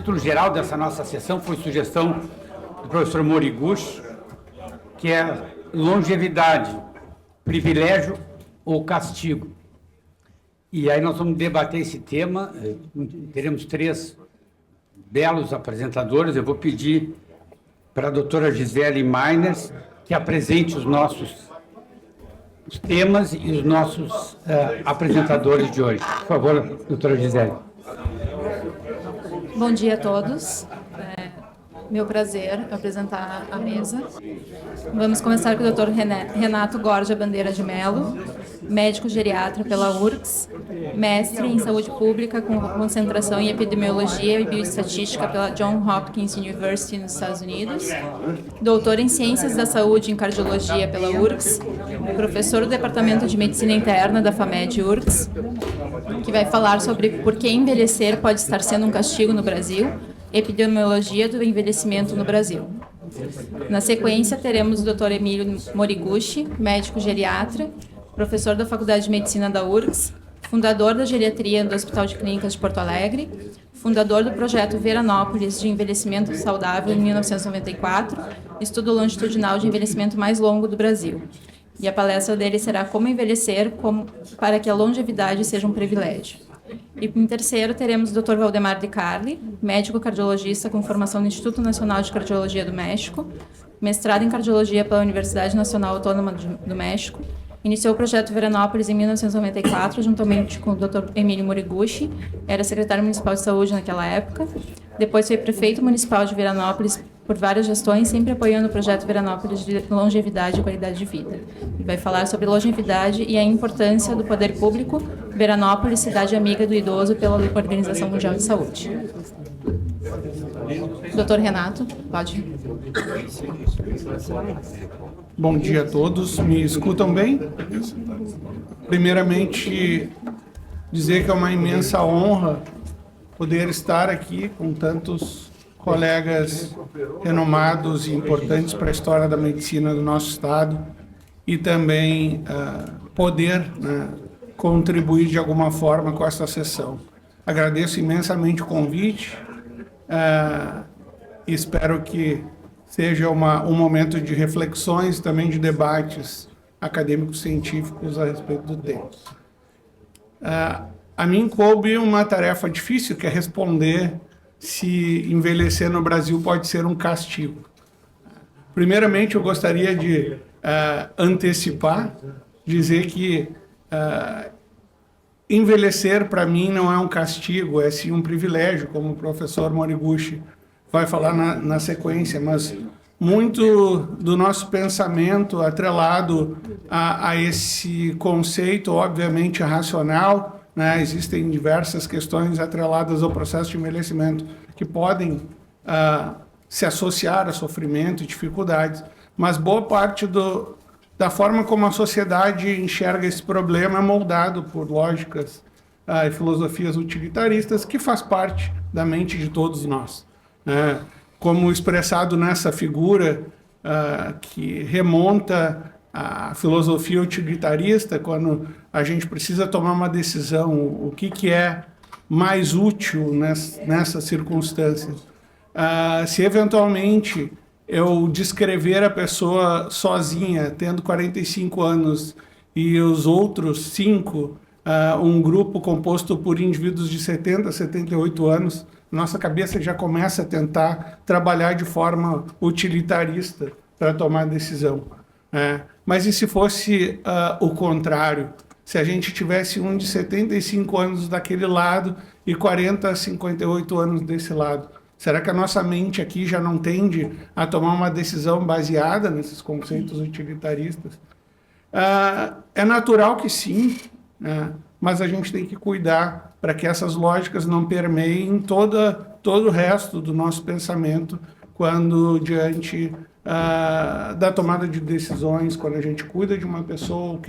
título geral dessa nossa sessão foi sugestão do professor Moriguchi, que é longevidade, privilégio ou castigo. E aí nós vamos debater esse tema, teremos 3 belos apresentadores. Eu vou pedir para a doutora Gisele Meiners que apresente os temas e os nossos apresentadores de hoje. Por favor, doutora Gisele. Bom dia a todos. Meu prazer apresentar a mesa. Vamos começar com o Dr. Renato Gorja Bandeira de Mello, médico geriatra pela URGS, mestre em saúde pública com concentração em epidemiologia e bioestatística pela Johns Hopkins University nos Estados Unidos, doutor em ciências da saúde em cardiologia pela URGS, professor do departamento de medicina interna da FAMED URGS, que vai falar sobre por que envelhecer pode estar sendo um castigo no Brasil, epidemiologia do envelhecimento no Brasil. Na sequência, teremos o Dr. Emílio Moriguchi, médico geriatra, professor da Faculdade de Medicina da URGS, fundador da geriatria do Hospital de Clínicas de Porto Alegre, fundador do projeto Veranópolis de Envelhecimento Saudável em 1994, estudo longitudinal de envelhecimento mais longo do Brasil. E a palestra dele será Como Envelhecer para que a longevidade seja um privilégio. E em terceiro teremos o Dr. Valdemar de Carli, médico cardiologista com formação no Instituto Nacional de Cardiologia do México, mestrado em cardiologia pela Universidade Nacional Autônoma do México, iniciou o projeto Veranópolis em 1994, juntamente com o Dr. Emílio Moriguchi, era secretário municipal de saúde naquela época, depois foi prefeito municipal de Veranópolis por várias gestões, sempre apoiando o projeto Veranópolis de longevidade e qualidade de vida. Ele vai falar sobre longevidade e a importância do poder público, Veranópolis, cidade amiga do idoso pela Organização Mundial de Saúde. Doutor Renato, pode. Bom dia a todos, me escutam bem? Primeiramente, dizer que é uma imensa honra poder estar aqui com tantos colegas renomados e importantes para a história da medicina do nosso estado e também poder contribuir de alguma forma com esta sessão. Agradeço imensamente o convite e espero que seja um momento de reflexões e também de debates acadêmicos científicos a respeito do tema. A mim coube uma tarefa difícil, que é responder se envelhecer no Brasil pode ser um castigo. Primeiramente, eu gostaria de antecipar, dizer que envelhecer para mim não é um castigo, é sim um privilégio, como o professor Moriguchi vai falar na sequência, mas muito do nosso pensamento atrelado a esse conceito, obviamente, racional, né? Existem diversas questões atreladas ao processo de envelhecimento que podem se associar a sofrimento e dificuldades, mas boa parte da forma como a sociedade enxerga esse problema é moldado por lógicas e filosofias utilitaristas que faz parte da mente de todos nós. Como expressado nessa figura que remonta à filosofia utilitarista, quando a gente precisa tomar uma decisão, o que é mais útil nessas circunstâncias. Se eventualmente eu descrever a pessoa sozinha, tendo 45 anos, e os outros 5, um grupo composto por indivíduos de 70 a 78 anos, nossa cabeça já começa a tentar trabalhar de forma utilitarista para tomar decisão. Mas e se fosse o contrário? Se a gente tivesse um de 75 anos daquele lado e 40 a 58 anos desse lado? Será que a nossa mente aqui já não tende a tomar uma decisão baseada nesses conceitos utilitaristas? É natural que sim, mas a gente tem que cuidar para que essas lógicas não permeiem todo o resto do nosso pensamento quando diante da tomada de decisões, quando a gente cuida de uma pessoa,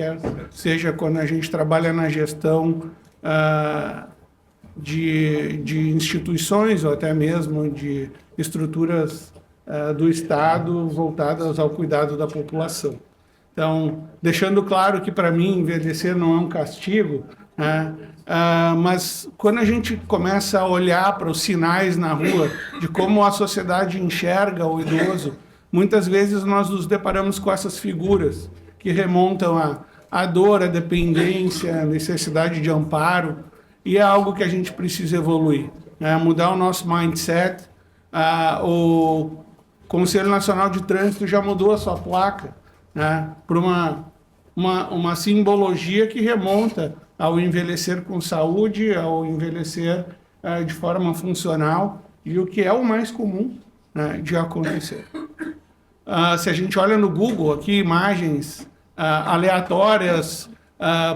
seja quando a gente trabalha na gestão de instituições ou até mesmo de estruturas do Estado voltadas ao cuidado da população. Então, deixando claro que para mim envelhecer não é um castigo, né? Mas quando a gente começa a olhar para os sinais na rua de como a sociedade enxerga o idoso, muitas vezes nós nos deparamos com essas figuras que remontam à dor, à dependência, à necessidade de amparo, e é algo que a gente precisa evoluir, né? Mudar o nosso mindset. O Conselho Nacional de Trânsito já mudou a sua placa, né, para uma simbologia que remonta ao envelhecer com saúde, ao envelhecer de forma funcional, e o que é o mais comum, né, de acontecer. Se a gente olha no Google aqui imagens aleatórias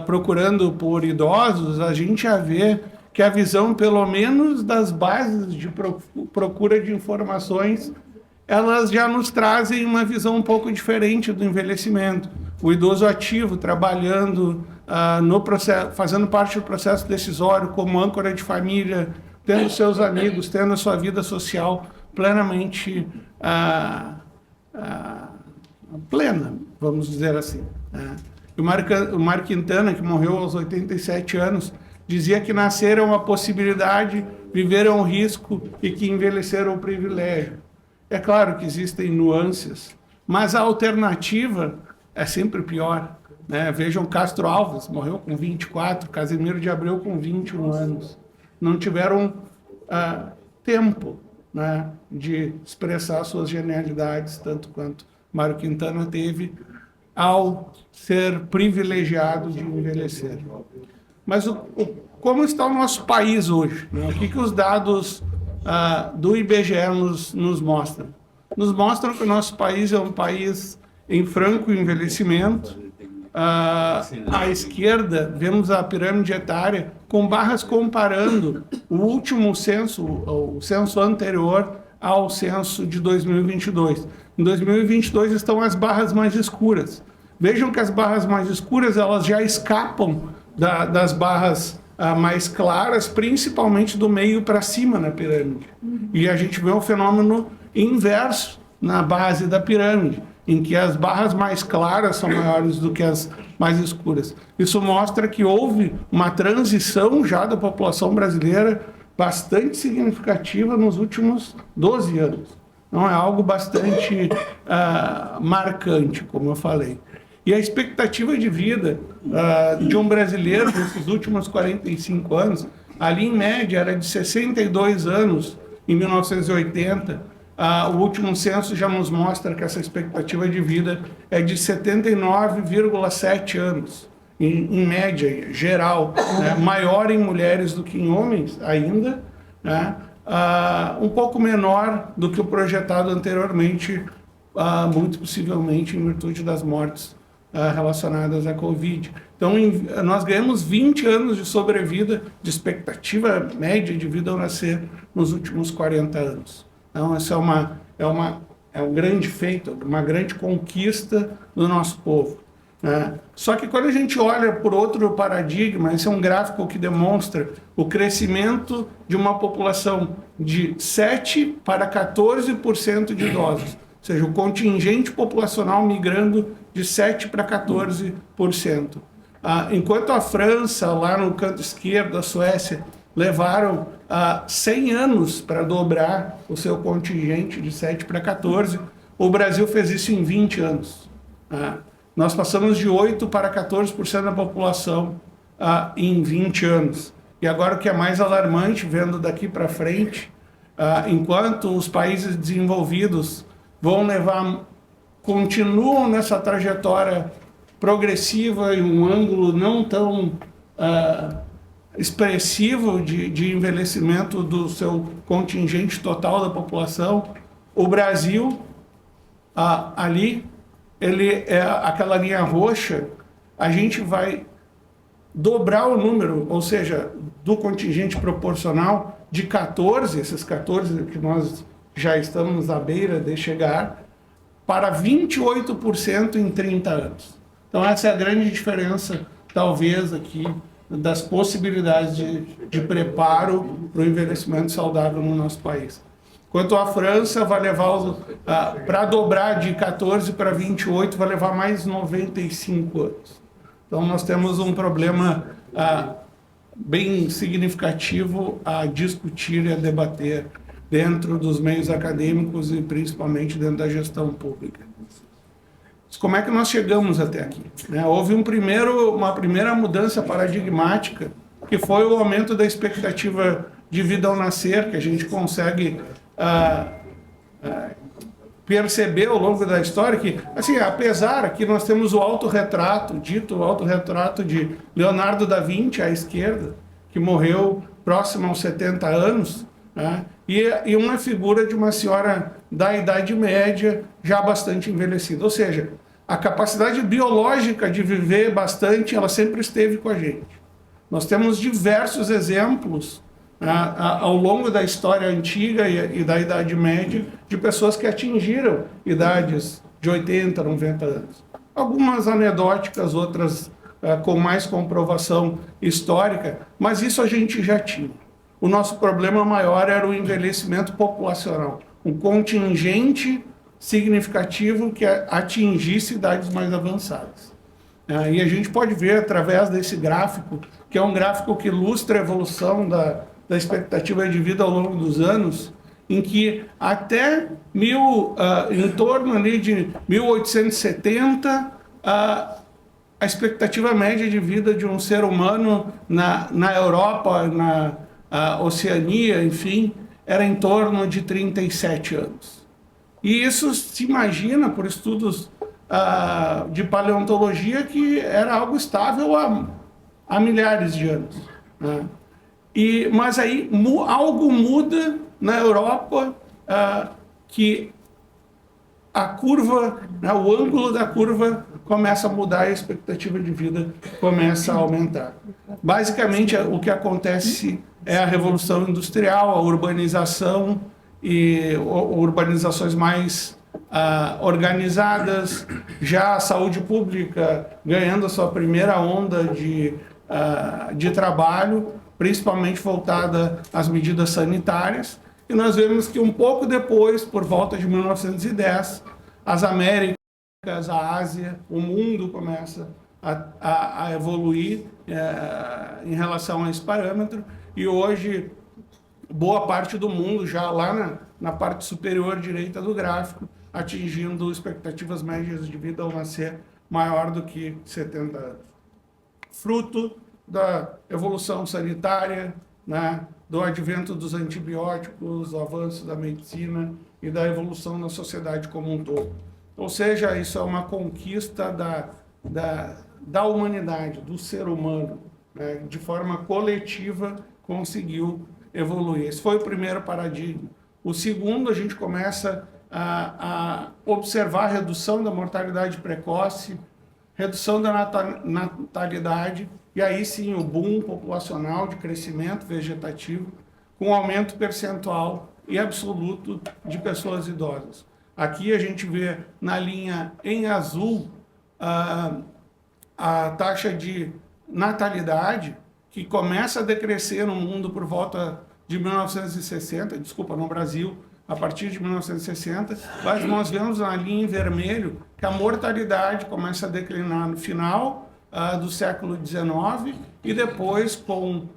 procurando por idosos, a gente já vê que a visão, pelo menos das bases de procura de informações, elas já nos trazem uma visão um pouco diferente do envelhecimento. O idoso ativo, trabalhando no processo, fazendo parte do processo decisório, como âncora de família, tendo seus amigos, tendo a sua vida social plenamente plena, vamos dizer assim, né? O Mário Quintana, que morreu aos 87 anos, dizia que nascer é uma possibilidade, viver é um risco e que envelhecer é um privilégio. É claro que existem nuances, mas a alternativa é sempre pior, né? Vejam Castro Alves, morreu com 24, Casimiro de Abreu com 21 anos. Não tiveram tempo, né, de expressar suas genialidades, tanto quanto Mário Quintana teve ao ser privilegiado de envelhecer. Mas como está o nosso país hoje, né? O que os dados do IBGE nos mostram? Nos mostram que o nosso país é um país em franco envelhecimento. À esquerda, vemos a pirâmide etária com barras comparando o último censo, o censo anterior ao censo de 2022. Em 2022 estão as barras mais escuras. Vejam que as barras mais escuras elas já escapam das barras mais claras, principalmente do meio para cima na pirâmide. E a gente vê um fenômeno inverso na base da pirâmide, em que as barras mais claras são maiores do que as mais escuras. Isso mostra que houve uma transição já da população brasileira bastante significativa nos últimos 12 anos. Não é algo bastante marcante, como eu falei. E a expectativa de vida de um brasileiro nesses últimos 45 anos, ali em média era de 62 anos em 1980. O último censo já nos mostra que essa expectativa de vida é de 79,7 anos, em média geral, né? Maior em mulheres do que em homens ainda, né? Um pouco menor do que o projetado anteriormente, muito possivelmente em virtude das mortes relacionadas à Covid. Então, nós ganhamos 20 anos de sobrevida, de expectativa média de vida ao nascer nos últimos 40 anos. Então, isso é um grande feito, uma grande conquista do nosso povo, né? Só que quando a gente olha por outro paradigma, esse é um gráfico que demonstra o crescimento de uma população de 7 para 14% de idosos. Ou seja, o contingente populacional migrando de 7 para 14%. Enquanto a França, lá no canto esquerdo, a Suécia, levaram 100 anos para dobrar o seu contingente de 7 para 14, o Brasil fez isso em 20 anos. Nós passamos de 8 para 14% da população em 20 anos. E agora o que é mais alarmante, vendo daqui para frente, enquanto os países desenvolvidos continuam nessa trajetória progressiva em um ângulo não tão expressivo de envelhecimento do seu contingente total da população, o Brasil, ali, ele é aquela linha roxa, a gente vai dobrar o número, ou seja, do contingente proporcional de 14, esses 14 que nós já estamos à beira de chegar, para 28% em 30 anos. Então essa é a grande diferença, talvez, aqui, das possibilidades de preparo para o envelhecimento saudável no nosso país. Quanto à França, vai levar, para dobrar de 14 para 28, vai levar mais 95 anos. Então nós temos um problema bem significativo a discutir e a debater dentro dos meios acadêmicos e principalmente dentro da gestão pública. Como é que nós chegamos até aqui? Houve uma primeira mudança paradigmática, que foi o aumento da expectativa de vida ao nascer, que a gente consegue perceber ao longo da história que, assim, apesar que nós temos o autorretrato, dito autorretrato de Leonardo da Vinci, à esquerda, que morreu próximo aos 70 anos, né? E uma figura de uma senhora da Idade Média, já bastante envelhecida. Ou seja, a capacidade biológica de viver bastante, ela sempre esteve com a gente. Nós temos diversos exemplos ao longo da história antiga e da Idade Média de pessoas que atingiram idades de 80, 90 anos. Algumas anedóticas, outras com mais comprovação histórica, mas isso a gente já tinha. O nosso problema maior era o envelhecimento populacional, um contingente significativo que atingisse idades mais avançadas. E a gente pode ver através desse gráfico, que é um gráfico que ilustra a evolução da expectativa de vida ao longo dos anos, em que até em torno ali de 1870, a expectativa média de vida de um ser humano na Europa, na Oceania, enfim, era em torno de 37 anos. E isso se imagina, por estudos de paleontologia, que era algo estável há milhares de anos, né? Mas aí algo muda na Europa, que a curva, o ângulo da curva começa a mudar e a expectativa de vida começa a aumentar. Basicamente, o que acontece é a Revolução Industrial, a urbanização e urbanizações mais organizadas, já a saúde pública ganhando a sua primeira onda de trabalho, principalmente voltada às medidas sanitárias. E nós vemos que um pouco depois, por volta de 1910, as Américas, a Ásia, o mundo começa a evoluir em relação a esse parâmetro. E hoje, boa parte do mundo, já lá na parte superior direita do gráfico, atingindo expectativas médias de vida ao nascer maior do que 70 anos. Fruto da evolução sanitária, né, do advento dos antibióticos, do avanço da medicina e da evolução da sociedade como um todo. Ou seja, isso é uma conquista da humanidade, do ser humano, né, de forma coletiva conseguiu evoluir. Esse foi o primeiro paradigma. O segundo, a gente começa a observar a redução da mortalidade precoce, redução da natalidade, e aí sim o boom populacional de crescimento vegetativo, com aumento percentual e absoluto de pessoas idosas. Aqui a gente vê na linha em azul a taxa de natalidade, que começa a decrescer no mundo por volta de 1960, no Brasil, a partir de 1960, mas nós vemos na linha em vermelho que a mortalidade começa a declinar no final do século XIX e depois com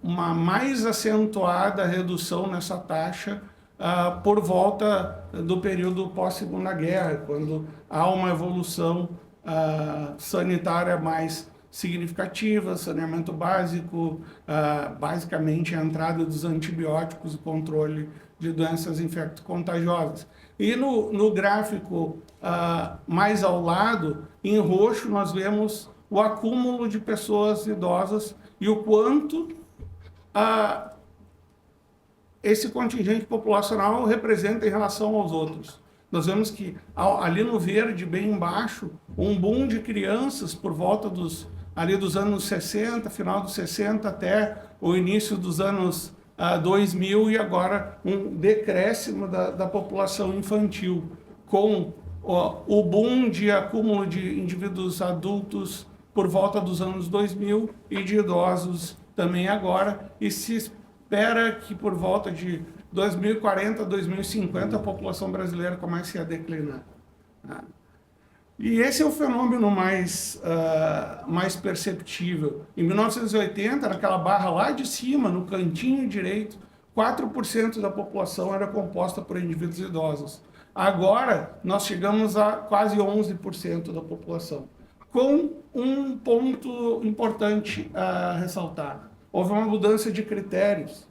uma mais acentuada redução nessa taxa por volta do período pós-Segunda Guerra, quando há uma evolução sanitária mais significativa, saneamento básico, basicamente a entrada dos antibióticos e controle de doenças infecto-contagiosas. E no gráfico mais ao lado, em roxo, nós vemos o acúmulo de pessoas idosas e o quanto esse contingente populacional representa em relação aos outros. Nós vemos que ali no verde, bem embaixo, um boom de crianças por volta dos anos 60, final dos 60 até o início dos anos 2000, e agora um decréscimo da população infantil, com o boom de acúmulo de indivíduos adultos por volta dos anos 2000 e de idosos também agora, e se espera que por volta de 2040, 2050, a população brasileira comece a declinar. E esse é o fenômeno mais perceptível. Em 1980, naquela barra lá de cima, no cantinho direito, 4% da população era composta por indivíduos idosos. Agora, nós chegamos a quase 11% da população. Com um ponto importante a ressaltar. Houve uma mudança de critérios.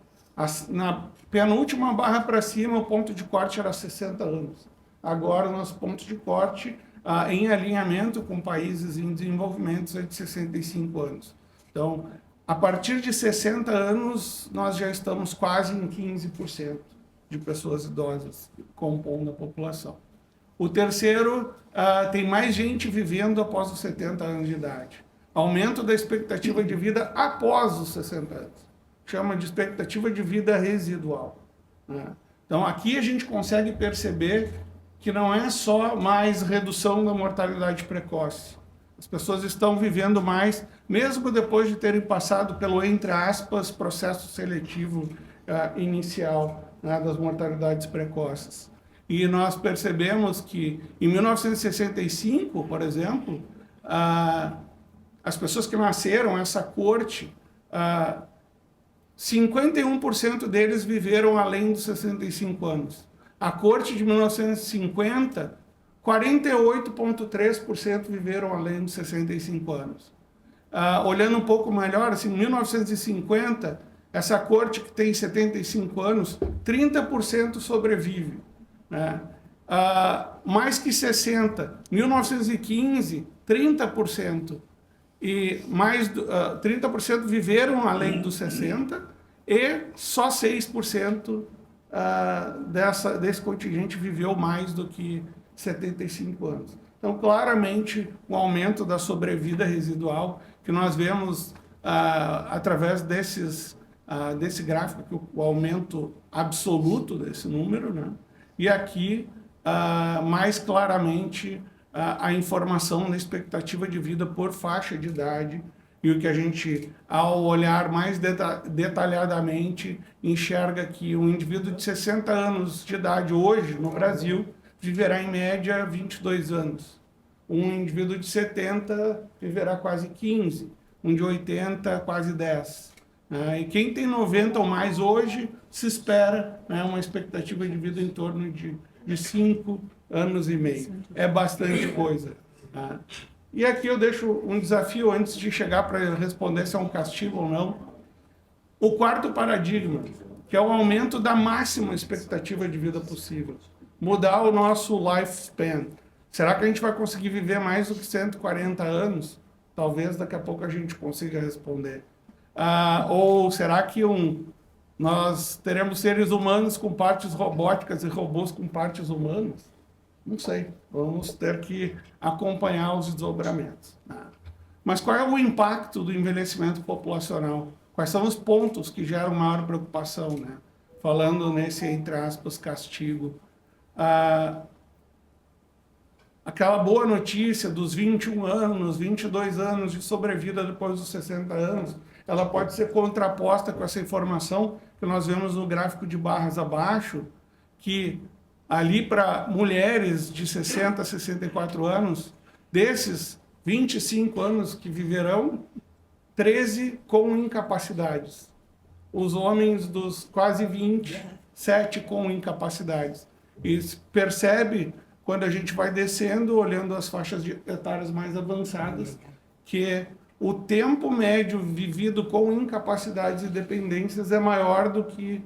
Na penúltima barra para cima, o ponto de corte era 60 anos. Agora, o nosso ponto de corte, em alinhamento com países em desenvolvimento, é de 65 anos. Então, a partir de 60 anos, nós já estamos quase em 15% de pessoas idosas compondo a população. O terceiro, tem mais gente vivendo após os 70 anos de idade. Aumento da expectativa de vida após os 60 anos. Chama de expectativa de vida residual, né? Então, aqui a gente consegue perceber que não é só mais redução da mortalidade precoce. As pessoas estão vivendo mais, mesmo depois de terem passado pelo, entre aspas, processo seletivo inicial, né, das mortalidades precoces. E nós percebemos que, em 1965, por exemplo, as pessoas que nasceram, essa corte, 51% deles viveram além dos 65 anos. A corte de 1950, 48,3% viveram além dos 65 anos. Olhando um pouco melhor, assim, em 1950, essa corte que tem 75 anos, 30% sobrevive, né? Mais que 60, 1915, 30%. E mais 30% viveram além dos 60 e só 6% desse contingente viveu mais do que 75 anos. Então, claramente, o aumento da sobrevida residual, que nós vemos através desse gráfico, o aumento absoluto desse número, né? E aqui, mais claramente, a informação da expectativa de vida por faixa de idade, e o que a gente, ao olhar mais detalhadamente, enxerga que um indivíduo de 60 anos de idade hoje, no Brasil, viverá em média 22 anos. Um indivíduo de 70 viverá quase 15, um de 80 quase 10. E quem tem 90 ou mais hoje, se espera, né, uma expectativa de vida em torno de 5 anos e meio. É bastante coisa. E aqui eu deixo um desafio antes de chegar para responder se é um castigo ou não. O quarto paradigma, que é o aumento da máxima expectativa de vida possível. Mudar o nosso lifespan. Será que a gente vai conseguir viver mais do que 140 anos? Talvez daqui a pouco a gente consiga responder. Ou será que nós teremos seres humanos com partes robóticas e robôs com partes humanas? Não sei. Vamos ter que acompanhar os desdobramentos. Mas qual é o impacto do envelhecimento populacional? Quais são os pontos que geram maior preocupação, né? Falando nesse, entre aspas, castigo. Aquela boa notícia dos 21 anos, 22 anos de sobrevida depois dos 60 anos, ela pode ser contraposta com essa informação que nós vemos no gráfico de barras abaixo, que ali para mulheres de 60 a 64 anos, desses 25 anos que viverão, 13 com incapacidades. Os homens dos quase 20, 7 com incapacidades. E se percebe, quando a gente vai descendo, olhando as faixas etárias mais avançadas, que o tempo médio vivido com incapacidades e dependências é maior do que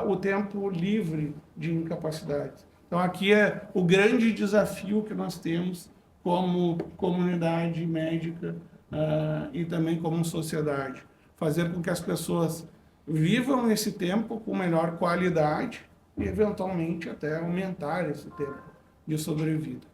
o tempo livre de incapacidades. Então, aqui é o grande desafio que nós temos como comunidade médica e também como sociedade. Fazer com que as pessoas vivam esse tempo com melhor qualidade e, eventualmente, até aumentar esse tempo de sobrevida.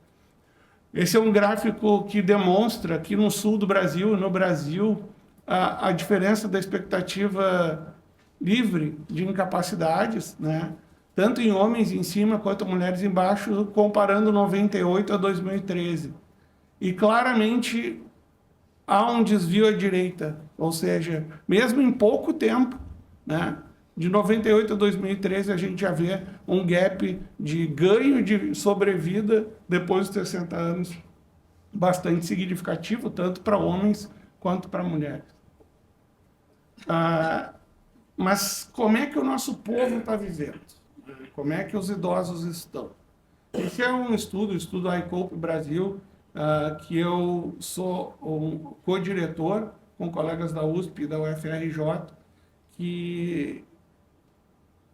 Esse é um gráfico que demonstra aqui no sul do Brasil, no Brasil, a diferença da expectativa livre de incapacidades, né? Tanto em homens em cima quanto mulheres embaixo, comparando 98 a 2013. E claramente há um desvio à direita, ou seja, mesmo em pouco tempo, né? De 98 a 2013, a gente já vê um gap de ganho de sobrevida depois dos 60 anos bastante significativo, tanto para homens quanto para mulheres. Mas como é que o nosso povo está vivendo? Como é que os idosos estão? Esse é um estudo, o estudo iCope Brasil, que eu sou um co-diretor com colegas da USP e da UFRJ, que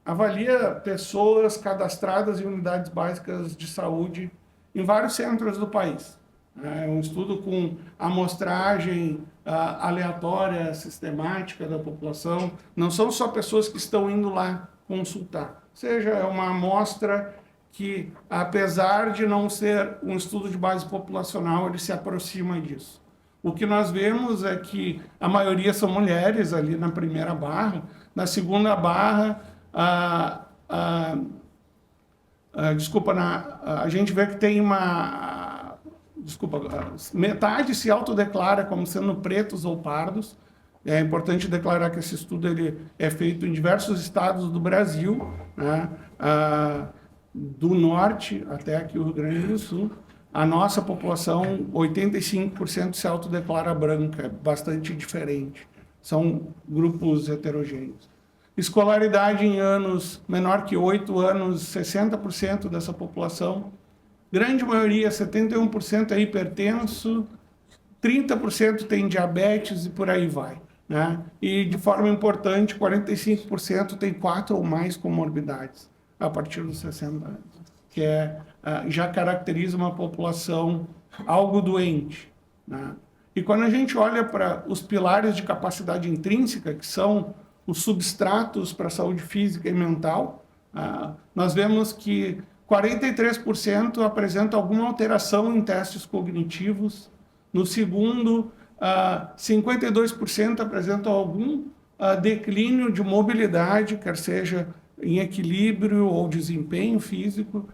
avalia pessoas cadastradas em unidades básicas de saúde em vários centros do país. É um estudo com amostragem aleatória, sistemática da população. Não são só pessoas que estão indo lá consultar. Ou seja, é uma amostra que, apesar de não ser um estudo de base populacional, ele se aproxima disso. O que nós vemos é que a maioria são mulheres ali na primeira barra. Na segunda barra, a gente vê que tem metade se autodeclara como sendo pretos ou pardos. É importante declarar que esse estudo ele é feito em diversos estados do Brasil, né? Do norte até aqui o Rio Grande do Sul. A nossa população, 85% se autodeclara branca, é bastante diferente. São grupos heterogêneos. Escolaridade em anos menor que 8 anos, 60% dessa população. Grande maioria, 71% é hipertenso, 30% tem diabetes e por aí vai, né? E, de forma importante, 45% tem 4 ou mais comorbidades a partir dos 60 anos, que já caracteriza uma população algo doente, né? E quando a gente olha para os pilares de capacidade intrínseca, que são os substratos para a saúde física e mental, nós vemos que 43% apresentam alguma alteração em testes cognitivos. No segundo, 52% apresentam algum declínio de mobilidade, quer seja em equilíbrio ou desempenho físico.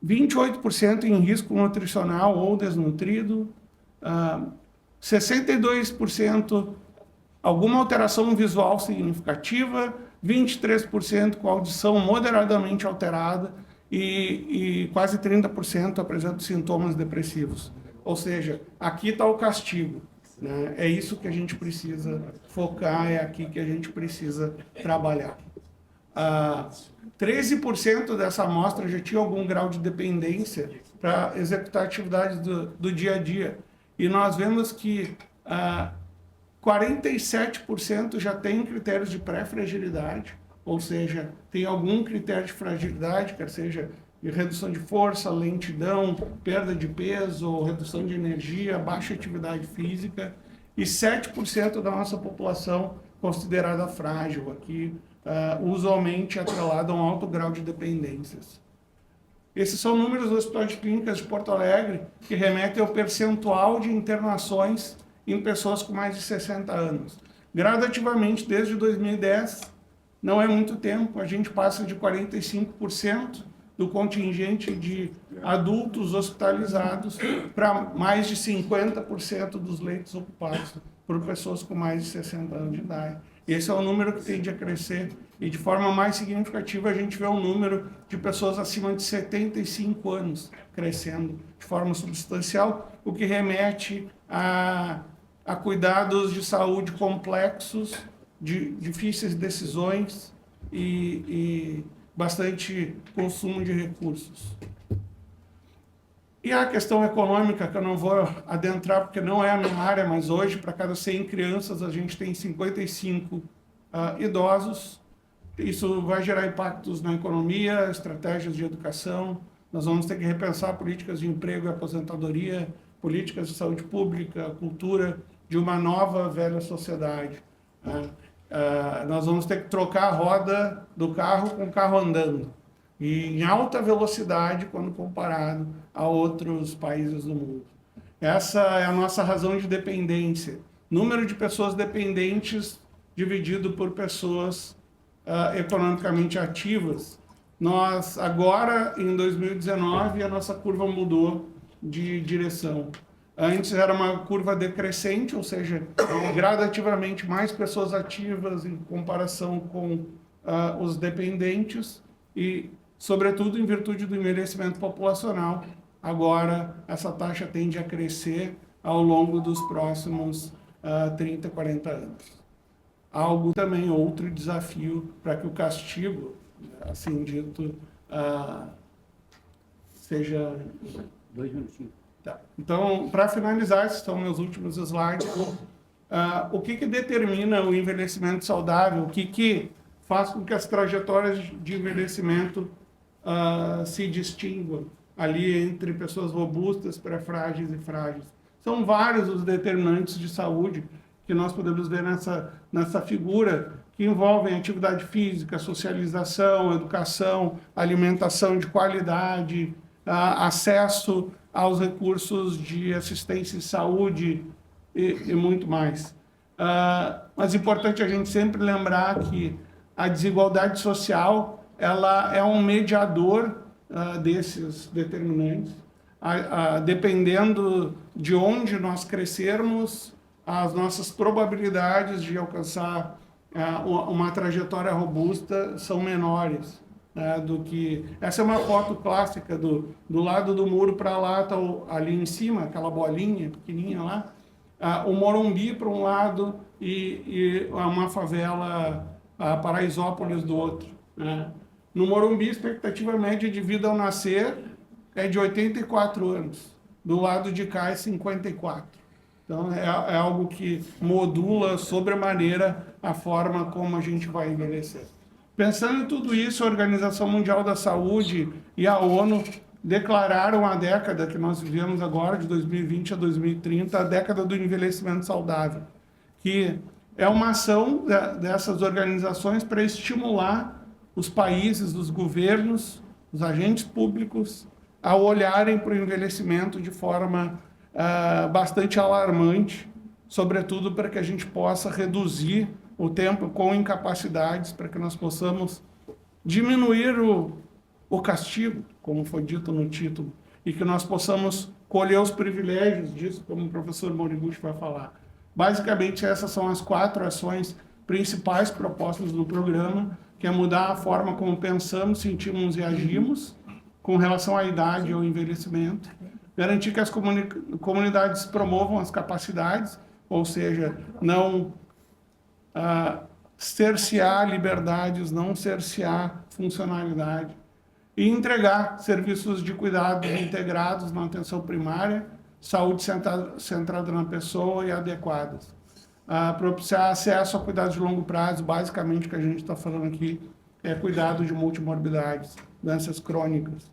28% em risco nutricional ou desnutrido. 62% alguma alteração visual significativa, 23% com audição moderadamente alterada e quase 30% apresentam sintomas depressivos. Ou seja, aqui está o castigo, né? É isso que a gente precisa focar, é aqui que a gente precisa trabalhar. 13% dessa amostra já tinha algum grau de dependência para executar atividades do dia a dia. E nós vemos que 47% já tem critérios de pré-fragilidade, ou seja, tem algum critério de fragilidade, quer seja de redução de força, lentidão, perda de peso, redução de energia, baixa atividade física, e 7% da nossa população considerada frágil, aqui usualmente atrelada a um alto grau de dependências. Esses são números do Hospital de Clínicas de Porto Alegre, que remetem ao percentual de internações em pessoas com mais de 60 anos. Gradativamente, desde 2010, não é muito tempo, a gente passa de 45% do contingente de adultos hospitalizados para mais de 50% dos leitos ocupados por pessoas com mais de 60 anos de idade. Esse é o número que tende a crescer e, de forma mais significativa, a gente vê um número de pessoas acima de 75 anos crescendo de forma substancial, o que remete a cuidados de saúde complexos, de difíceis decisões e bastante consumo de recursos. E a questão econômica, que eu não vou adentrar porque não é a minha área, mas hoje, para cada 100 crianças, a gente tem 55 idosos. Isso vai gerar impactos na economia, estratégias de educação. Nós vamos ter que repensar políticas de emprego e aposentadoria, políticas de saúde pública, cultura de uma nova velha sociedade. Nós vamos ter que trocar a roda do carro com o carro andando, e em alta velocidade quando comparado a outros países do mundo. Essa é a nossa razão de dependência. Número de pessoas dependentes dividido por pessoas economicamente ativas. Nós, agora, em 2019, a nossa curva mudou de direção. Antes era uma curva decrescente, ou seja, gradativamente mais pessoas ativas em comparação com os dependentes e, sobretudo, em virtude do envelhecimento populacional, agora essa taxa tende a crescer ao longo dos próximos 30, 40 anos. Algo também, outro desafio para que o castigo, assim dito, seja... 2 minutinhos. Tá. Então, para finalizar, esses são meus últimos slides. O que determina o envelhecimento saudável? O que faz com que as trajetórias de envelhecimento se distinguam ali entre pessoas robustas, pré-frágeis e frágeis? São vários os determinantes de saúde que nós podemos ver nessa figura, que envolvem atividade física, socialização, educação, alimentação de qualidade, acesso aos recursos de assistência e saúde e muito mais. Mas é importante a gente sempre lembrar que a desigualdade social ela é um mediador desses determinantes. Dependendo de onde nós crescermos, as nossas probabilidades de alcançar uma trajetória robusta são menores do que... Essa é uma foto clássica do lado do muro para lá, tá ali em cima, aquela bolinha pequenininha lá, o Morumbi para um lado e uma favela, Paraisópolis, do outro. No Morumbi, a expectativa média de vida ao nascer é de 84 anos. Do lado de cá é 54. Então, é algo que modula sobremaneira a forma como a gente vai envelhecer. Pensando em tudo isso, a Organização Mundial da Saúde e a ONU declararam a década que nós vivemos agora, de 2020 a 2030, a década do envelhecimento saudável, que é uma ação dessas organizações para estimular os países, os governos, os agentes públicos a olharem para o envelhecimento de forma bastante alarmante, sobretudo para que a gente possa reduzir o tempo com incapacidades, para que nós possamos diminuir o castigo, como foi dito no título, e que nós possamos colher os privilégios disso, como o professor Moriguchi vai falar. Basicamente, essas são as 4 ações principais propostas no programa, que é mudar a forma como pensamos, sentimos e agimos com relação à idade e ao envelhecimento, garantir que as comunidades promovam as capacidades, ou seja, não cercear liberdades, não cercear funcionalidade, e entregar serviços de cuidados integrados na atenção primária, saúde centrada na pessoa e adequadas. Propiciar acesso a cuidados de longo prazo, basicamente o que a gente está falando aqui é cuidado de multimorbidades, doenças crônicas.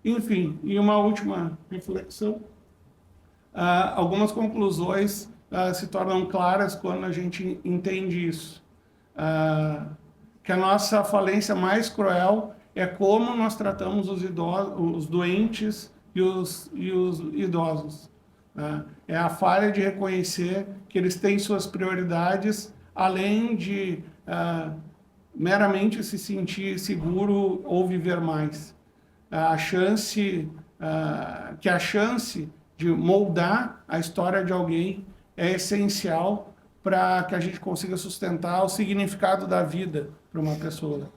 Enfim, e uma última reflexão. Algumas conclusões se tornam claras quando a gente entende isso. Que a nossa falência mais cruel é como nós tratamos os doentes e os idosos. É a falha de reconhecer que eles têm suas prioridades, além de meramente se sentir seguro ou viver mais. A chance de moldar a história de alguém é essencial para que a gente consiga sustentar o significado da vida para uma pessoa.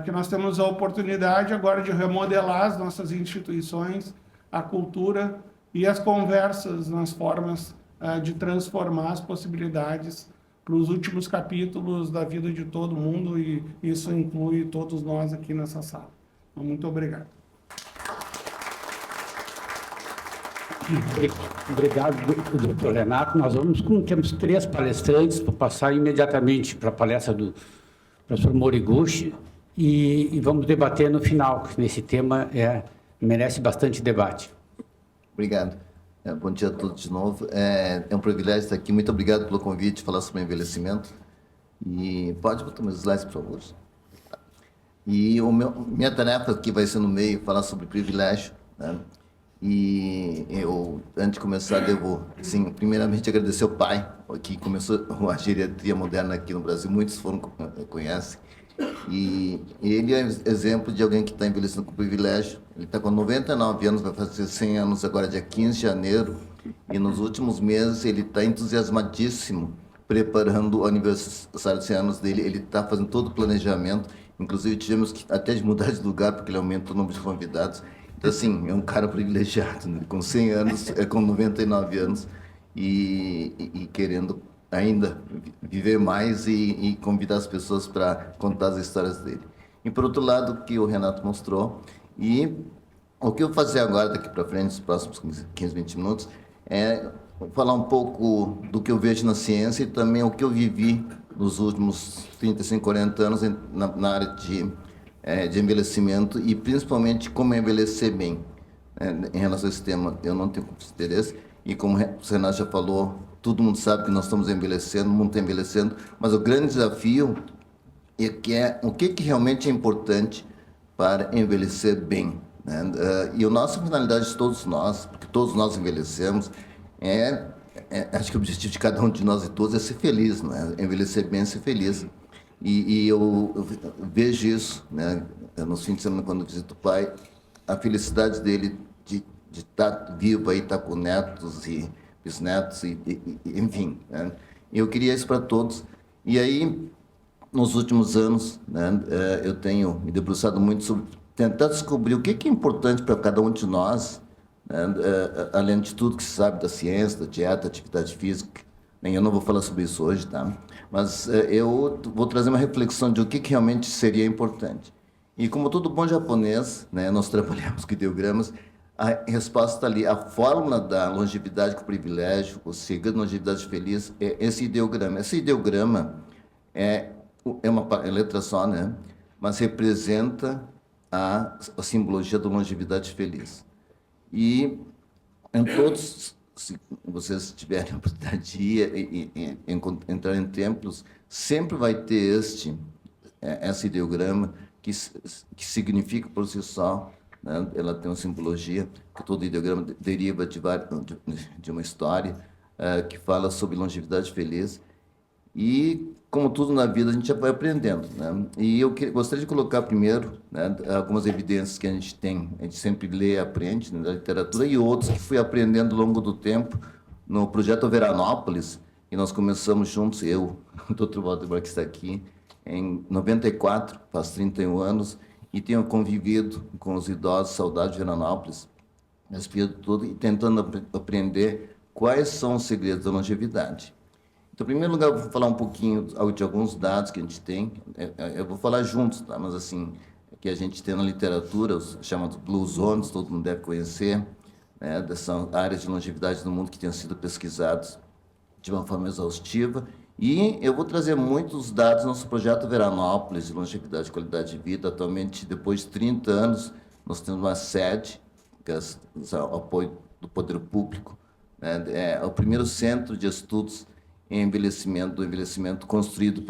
Que nós temos a oportunidade agora de remodelar as nossas instituições, a cultura e as conversas nas formas de transformar as possibilidades para os últimos capítulos da vida de todo mundo, e isso inclui todos nós aqui nessa sala. Então, muito obrigado. Obrigado, doutor Renato. Temos 3 palestrantes, vou passar imediatamente para a palestra do professor Moriguchi e vamos debater no final, porque esse tema merece bastante debate. Obrigado. Bom dia a todos de novo. É um privilégio estar aqui. Muito obrigado pelo convite de falar sobre envelhecimento. E pode botar meus slides, por favor? E minha tarefa aqui vai ser no meio, falar sobre privilégio, né? E eu, antes de começar, devo, sim, primeiramente agradecer ao pai, que começou a geriatria moderna aqui no Brasil, muitos conhecem. E ele é exemplo de alguém que está envelhecendo com privilégio. Ele está com 99 anos, vai fazer 100 anos agora, dia 15 de janeiro. E nos últimos meses ele está entusiasmadíssimo, preparando o aniversário de 100 anos dele. Ele está fazendo todo o planejamento. Inclusive tivemos que até de mudar de lugar, porque ele aumenta o número de convidados. Então, assim, é um cara privilegiado, né? Com 100 anos, com 99 anos, e querendo ainda viver mais e convidar as pessoas para contar as histórias dele. E, por outro lado, o que o Renato mostrou, e o que eu vou fazer agora, daqui para frente, nos próximos 15, 20 minutos, é falar um pouco do que eu vejo na ciência e também o que eu vivi nos últimos 35, 40 anos na área de envelhecimento e principalmente como envelhecer bem. Em relação a esse tema, eu não tenho interesse. E como o Renato já falou, todo mundo sabe que nós estamos envelhecendo, o mundo está envelhecendo, mas o grande desafio é o que realmente é importante para envelhecer bem. Né? E a nossa finalidade de todos nós, porque todos nós envelhecemos, acho que o objetivo de cada um de nós e todos é ser feliz, né? Envelhecer bem, ser feliz. E eu vejo isso, né? Nos fins de semana, quando eu visito o pai, a felicidade dele de estar vivo aí, estar com netos e bisnetos, enfim. Né? Eu queria isso para todos. E aí, nos últimos anos, né, eu tenho me debruçado muito sobre tentar descobrir o que é importante para cada um de nós, né, além de tudo que se sabe da ciência, da dieta, atividade física. Eu não vou falar sobre isso hoje, tá? Mas eu vou trazer uma reflexão de o que realmente seria importante. E como todo bom japonês, né, nós trabalhamos com ideogramas, a resposta está ali. A fórmula da longevidade com privilégio, o segredo da longevidade feliz, é esse ideograma. Esse ideograma é uma letra só, né? Mas representa a simbologia da longevidade feliz. E em todos, se vocês tiverem a oportunidade de ir e entrar em templos, sempre vai ter esse ideograma que significa por si só, né? Ela tem uma simbologia, que todo ideograma deriva de uma história que fala sobre longevidade feliz. E, como tudo na vida, a gente já vai aprendendo, né? E eu gostaria de colocar primeiro, né, algumas evidências que a gente tem, a gente sempre lê e aprende, né, da literatura, e outros que fui aprendendo ao longo do tempo no projeto Veranópolis, e nós começamos juntos, eu, o Dr. Valdemar, que está aqui, em 94, faz 31 anos, e tenho convivido com os idosos saudáveis de Veranópolis, esse período todo, e tentando aprender quais são os segredos da longevidade. Então, em primeiro lugar, eu vou falar um pouquinho de alguns dados que a gente tem. Eu vou falar juntos, tá? Mas assim, que a gente tem na literatura, os chamados Blue Zones, todo mundo deve conhecer, né? Dessas áreas de longevidade no mundo que têm sido pesquisados de uma forma exaustiva. E eu vou trazer muitos dados do nosso projeto Veranópolis, de longevidade e qualidade de vida. Atualmente, depois de 30 anos, nós temos uma sede, que é o apoio do poder público, né? É o primeiro centro de estudos em envelhecimento construído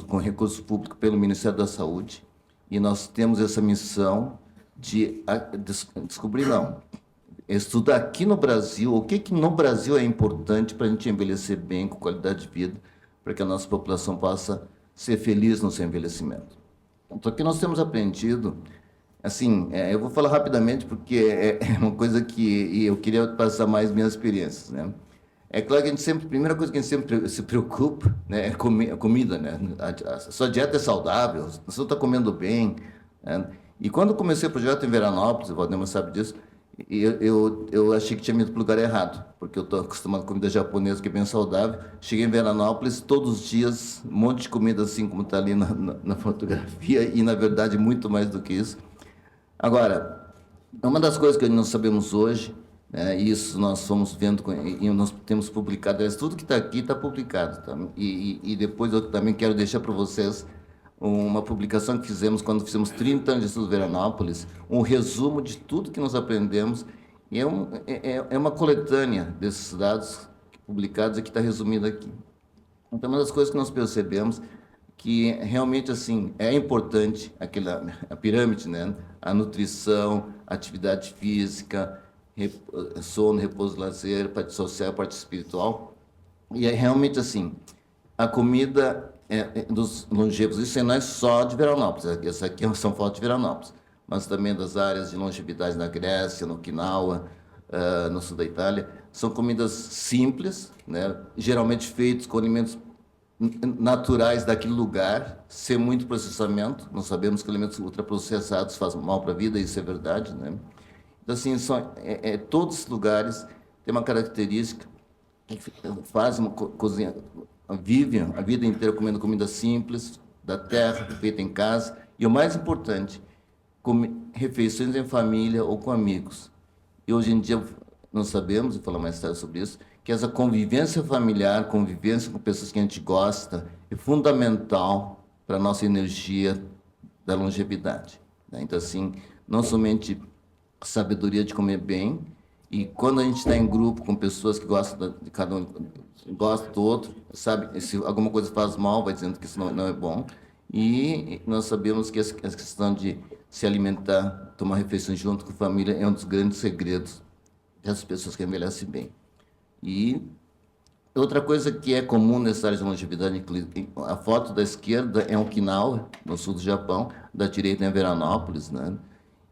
com recursos públicos pelo Ministério da Saúde. E nós temos essa missão de descobrir, estudar aqui no Brasil, o que no Brasil é importante para a gente envelhecer bem, com qualidade de vida, para que a nossa população possa ser feliz no seu envelhecimento. Então, o que nós temos aprendido, assim, eu vou falar rapidamente, porque é uma coisa que eu queria passar mais minhas experiências, né? É claro que a primeira coisa que a gente sempre se preocupa, né, é a comida, né? A sua dieta é saudável, você está comendo bem, né? E quando eu comecei o projeto em Veranópolis, o Valdemar sabe disso, eu achei que tinha ido para o lugar errado, porque eu estou acostumado com comida japonesa, que é bem saudável. Cheguei em Veranópolis, todos os dias, um monte de comida assim como está ali na fotografia, e na verdade muito mais do que isso. Agora, uma das coisas que nós sabemos hoje, isso nós fomos vendo, e nós temos publicado, tudo que está aqui está publicado. Tá? E depois eu também quero deixar para vocês uma publicação que fizemos quando fizemos 30 anos de estudo Veranópolis, um resumo de tudo que nós aprendemos, e é uma coletânea desses dados publicados e que está resumido aqui. Então, uma das coisas que nós percebemos que realmente assim é importante a pirâmide, né? A nutrição, atividade física, sono, repouso, lazer, parte social, parte espiritual. E é realmente assim, a comida dos longevos, isso não é só de Veranópolis, essa aqui são fotos de Veranópolis, mas também das áreas de longevidade na Grécia, no Okinawa, no sul da Itália. São comidas simples, né? Geralmente feitas com alimentos naturais daquele lugar, sem muito processamento. Nós sabemos que alimentos ultraprocessados fazem mal para a vida, isso é verdade, né? Então, assim, todos os lugares têm uma característica que fazem cozinha, vivem a vida inteira comendo comida simples, da terra, feita em casa, e o mais importante, refeições em família ou com amigos. E hoje em dia nós sabemos, e falar mais tarde sobre isso, que essa convivência familiar, convivência com pessoas que a gente gosta, é fundamental para a nossa energia da longevidade, né? Então, assim, não somente a sabedoria de comer bem, e quando a gente está em grupo com pessoas que gostam de cada um, gosta do outro, sabe, se alguma coisa faz mal, vai dizendo que isso não é bom. E nós sabemos que essa questão de se alimentar, tomar refeições junto com a família é um dos grandes segredos dessas pessoas que envelhecem bem. E outra coisa que é comum nessa área de longevidade, a foto da esquerda é Okinawa, no sul do Japão, da direita é Veranópolis, né?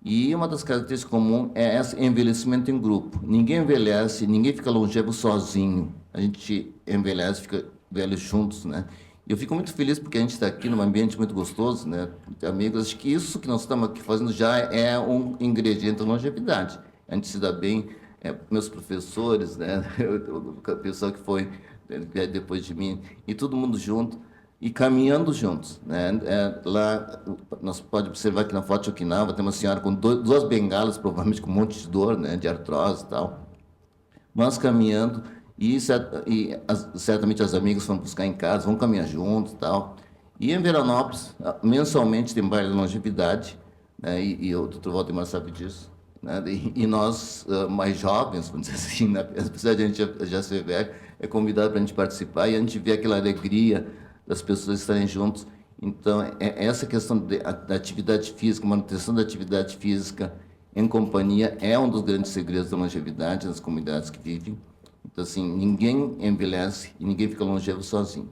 E uma das características comuns é esse envelhecimento em grupo. Ninguém envelhece, ninguém fica longevo sozinho. A gente envelhece, fica velho juntos, né? E eu fico muito feliz porque a gente está aqui num ambiente muito gostoso, né? De amigos. Acho que isso que nós estamos aqui fazendo já é um ingrediente da longevidade. A gente se dá bem, meus professores, né? O pessoal que foi depois de mim, e todo mundo junto. E caminhando juntos, né? Lá, nós podemos observar que na foto de Okinawa tem uma senhora com duas bengalas, provavelmente com um monte de dor, né? De artrose e tal. Mas caminhando, certamente as amigas vão buscar em casa, vão caminhar juntos e tal. E em Veranópolis, mensalmente tem baile de longevidade, né? E o Dr. Valdemar sabe disso, né? E nós, mais jovens, vamos dizer assim, né? Apesar de a gente já ser velho, é convidado para a gente participar e a gente vê aquela alegria das pessoas estarem juntos. Então, essa questão da atividade física, manutenção da atividade física em companhia é um dos grandes segredos da longevidade nas comunidades que vivem. Então, assim, ninguém envelhece e ninguém fica longevo sozinho.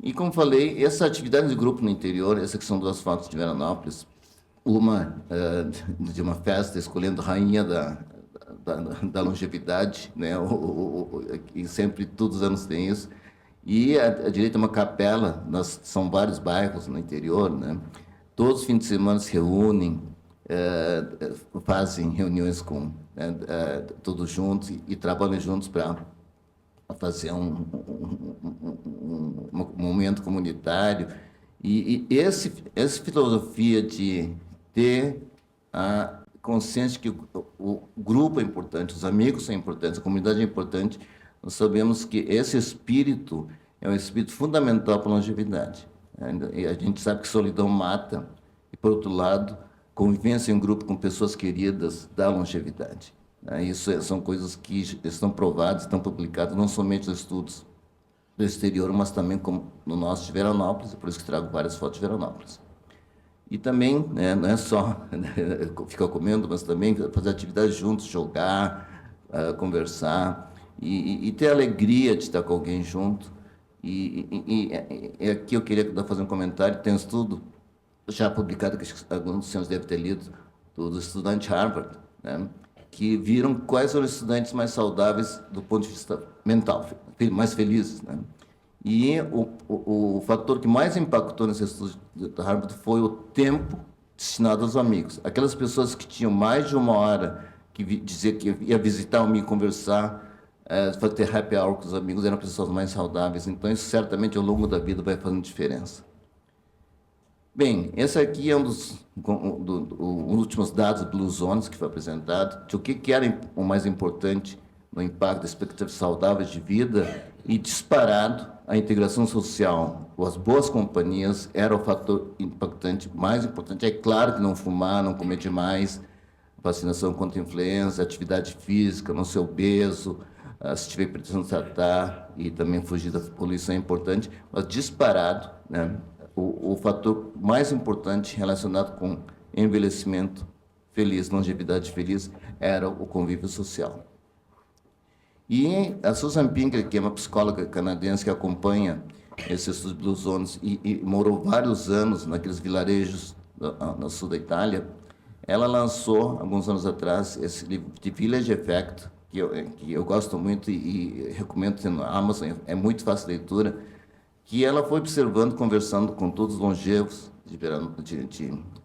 E, como falei, essa atividade de grupo no interior, essas que são duas fotos de Veranópolis, uma de uma festa escolhendo rainha da longevidade, né? E sempre, todos os anos tem isso. E à direita é uma capela, são vários bairros no interior, né? Todos os fins de semana se reúnem, fazem reuniões todos juntos e trabalham juntos para fazer um momento comunitário. E essa filosofia de ter a consciência que o grupo é importante, os amigos são importantes, a comunidade é importante. Nós sabemos que esse espírito é um espírito fundamental para a longevidade. E a gente sabe que solidão mata, e, por outro lado, convivência em grupo com pessoas queridas dá longevidade. Isso são coisas que estão provadas, estão publicadas, não somente nos estudos do exterior, mas também como no nosso de Veranópolis, por isso que trago várias fotos de Veranópolis. E também, né, não é só ficar comendo, mas também fazer atividades juntos, jogar, conversar, e ter a alegria de estar com alguém junto. E aqui eu queria fazer um comentário. Tem um estudo já publicado, que alguns dos senhores devem ter lido, dos estudantes de Harvard, né, que viram quais são os estudantes mais saudáveis do ponto de vista mental, mais felizes, né? E o fator que mais impactou nesse estudo de Harvard foi o tempo destinado aos amigos. Aquelas pessoas que tinham mais de uma hora, que dizia que ia visitar um amigo, conversar, ter happy hour com os amigos, eram pessoas mais saudáveis. Então, isso certamente ao longo da vida vai fazendo diferença. Bem, esse aqui é um dos últimos dados do Blue Zones que foi apresentado, de o que era o mais importante no impacto das expectativas saudáveis de vida, e disparado, a integração social, ou as boas companhias, era o fator impactante, mais importante. É claro que não fumar, não comer demais, vacinação contra a influenza, atividade física, não ser obeso, se tiver hipertensão tratar, e também fugir da poluição é importante, mas disparado, né, o fator mais importante relacionado com envelhecimento feliz, longevidade feliz, era o convívio social. E a Susan Pinker, que é uma psicóloga canadense que acompanha esses estudos Blue Zones e morou vários anos naqueles vilarejos no sul da Itália, ela lançou, alguns anos atrás, esse livro de Village Effect, que eu gosto muito e recomendo na Amazon, é muito fácil de leitura, que ela foi observando, conversando com todos os longevos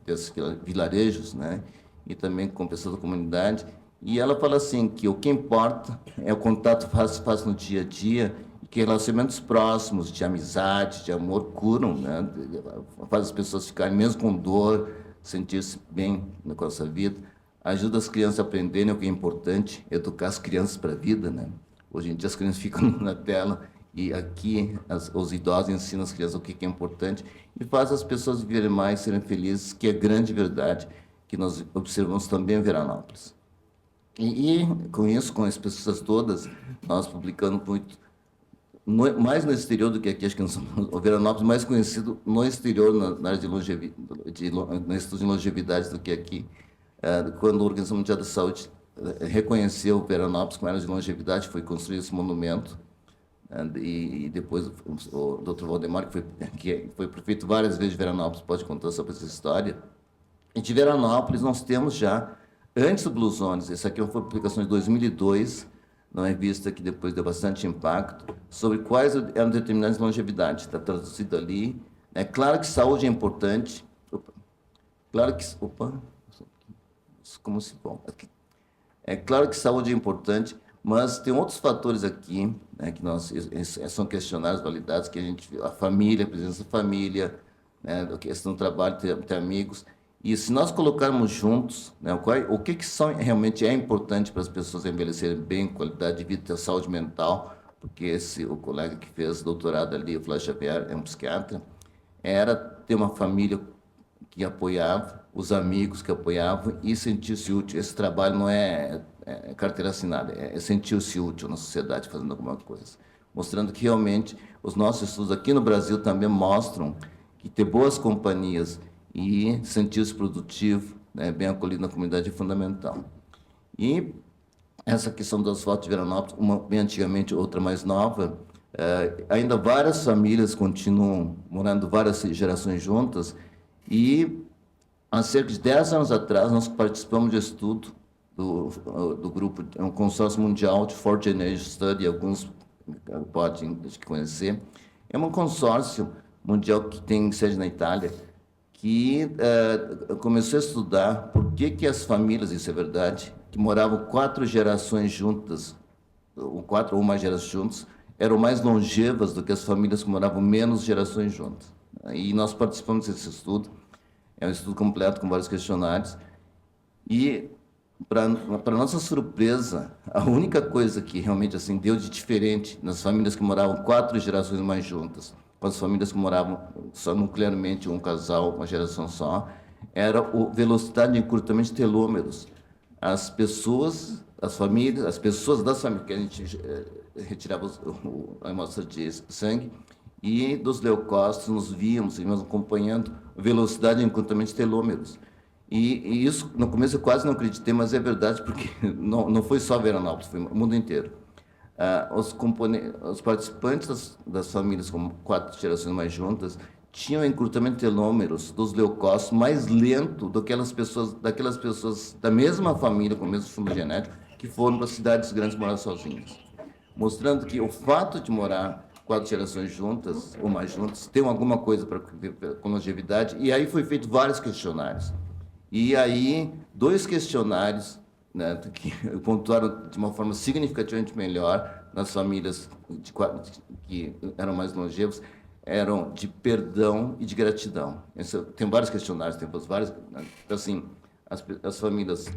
desses vilarejos, né? e também com pessoas da comunidade. E ela fala assim que o que importa é o contato faz no dia a dia, e que relacionamentos próximos, de amizade, de amor, curam, né? Faz as pessoas ficarem, mesmo com dor, sentir-se bem com essa vida. Ajuda as crianças a aprenderem o que é importante, educar as crianças para a vida, né? Hoje em dia as crianças ficam na tela, e aqui os idosos ensinam as crianças o que é importante e faz as pessoas viverem mais, serem felizes, que é grande verdade que nós observamos também em Veranópolis. E com isso, com as pessoas todas, nós publicamos muito, mais no exterior do que aqui. Acho que o Veranópolis é mais conhecido no exterior, na área de longevidade, no estudo de longevidade, do que aqui. Quando a Organização Mundial da Saúde reconheceu o Veranópolis como área de longevidade, foi construído esse monumento, e depois o Dr. Valdemar, que foi prefeito várias vezes de Veranópolis, pode contar sobre essa história. E de Veranópolis nós temos já, antes do Blue Zones, essa aqui foi uma publicação de 2002, numa revista que depois deu bastante impacto, sobre quais eram determinantes de longevidade. Está traduzido ali. É claro que saúde é importante. Como se bom. É claro que saúde é importante, mas tem outros fatores aqui, né, que são questionários validados, que a família, a presença da família, né, a questão do trabalho, ter amigos. E se nós colocarmos juntos, né, o que realmente é importante para as pessoas envelhecerem bem, qualidade de vida, ter saúde mental, porque o colega que fez doutorado ali, o Flávio Xavier, é um psiquiatra, era ter uma família que apoiava, os amigos que apoiavam e sentir-se útil. Esse trabalho não é carteira assinada, é sentir-se útil na sociedade fazendo alguma coisa. Mostrando que realmente os nossos estudos aqui no Brasil também mostram que ter boas companhias e sentir-se produtivo, né, bem acolhido na comunidade é fundamental. E essa questão das fotos de Veranópolis, uma bem antigamente, outra mais nova, ainda várias famílias continuam morando várias gerações juntas, e há cerca de 10 anos atrás nós participamos de estudo do grupo, um consórcio mundial de Fourth Generation Study, alguns podem conhecer. É um consórcio mundial que tem sede na Itália, que começou a estudar por que as famílias, isso é verdade, que moravam 4 gerações juntas, ou 4 ou mais gerações juntas, eram mais longevas do que as famílias que moravam menos gerações juntas. E nós participamos desse estudo, é um estudo completo com vários questionários, e, para nossa surpresa, a única coisa que realmente assim, deu de diferente nas famílias que moravam 4 gerações mais juntas, com as famílias que moravam só nuclearmente, um casal, uma geração só, era a velocidade de encurtamento de telômeros. As pessoas, as famílias, as pessoas das famílias, que a gente retirava a amostra de sangue, e dos leucócitos nos víamos acompanhando a velocidade de encurtamento de telômeros. E isso, no começo, eu quase não acreditei, mas é verdade, porque não foi só Veranópolis, foi o mundo inteiro. Os participantes das famílias com 4 gerações mais juntas tinham encurtamento de telômeros dos leucócitos mais lento do que daquelas pessoas da mesma família, com o mesmo fundo genético, que foram para cidades grandes morar sozinhas. Mostrando que o fato de morar 4 gerações juntas, ou mais juntas, tem alguma coisa com longevidade, e aí foi feito vários questionários. E aí, 2 questionários, né, que pontuaram de uma forma significativamente melhor nas famílias que eram mais longevas, eram de perdão e de gratidão. Tem vários questionários, tem vários. Assim, as famílias,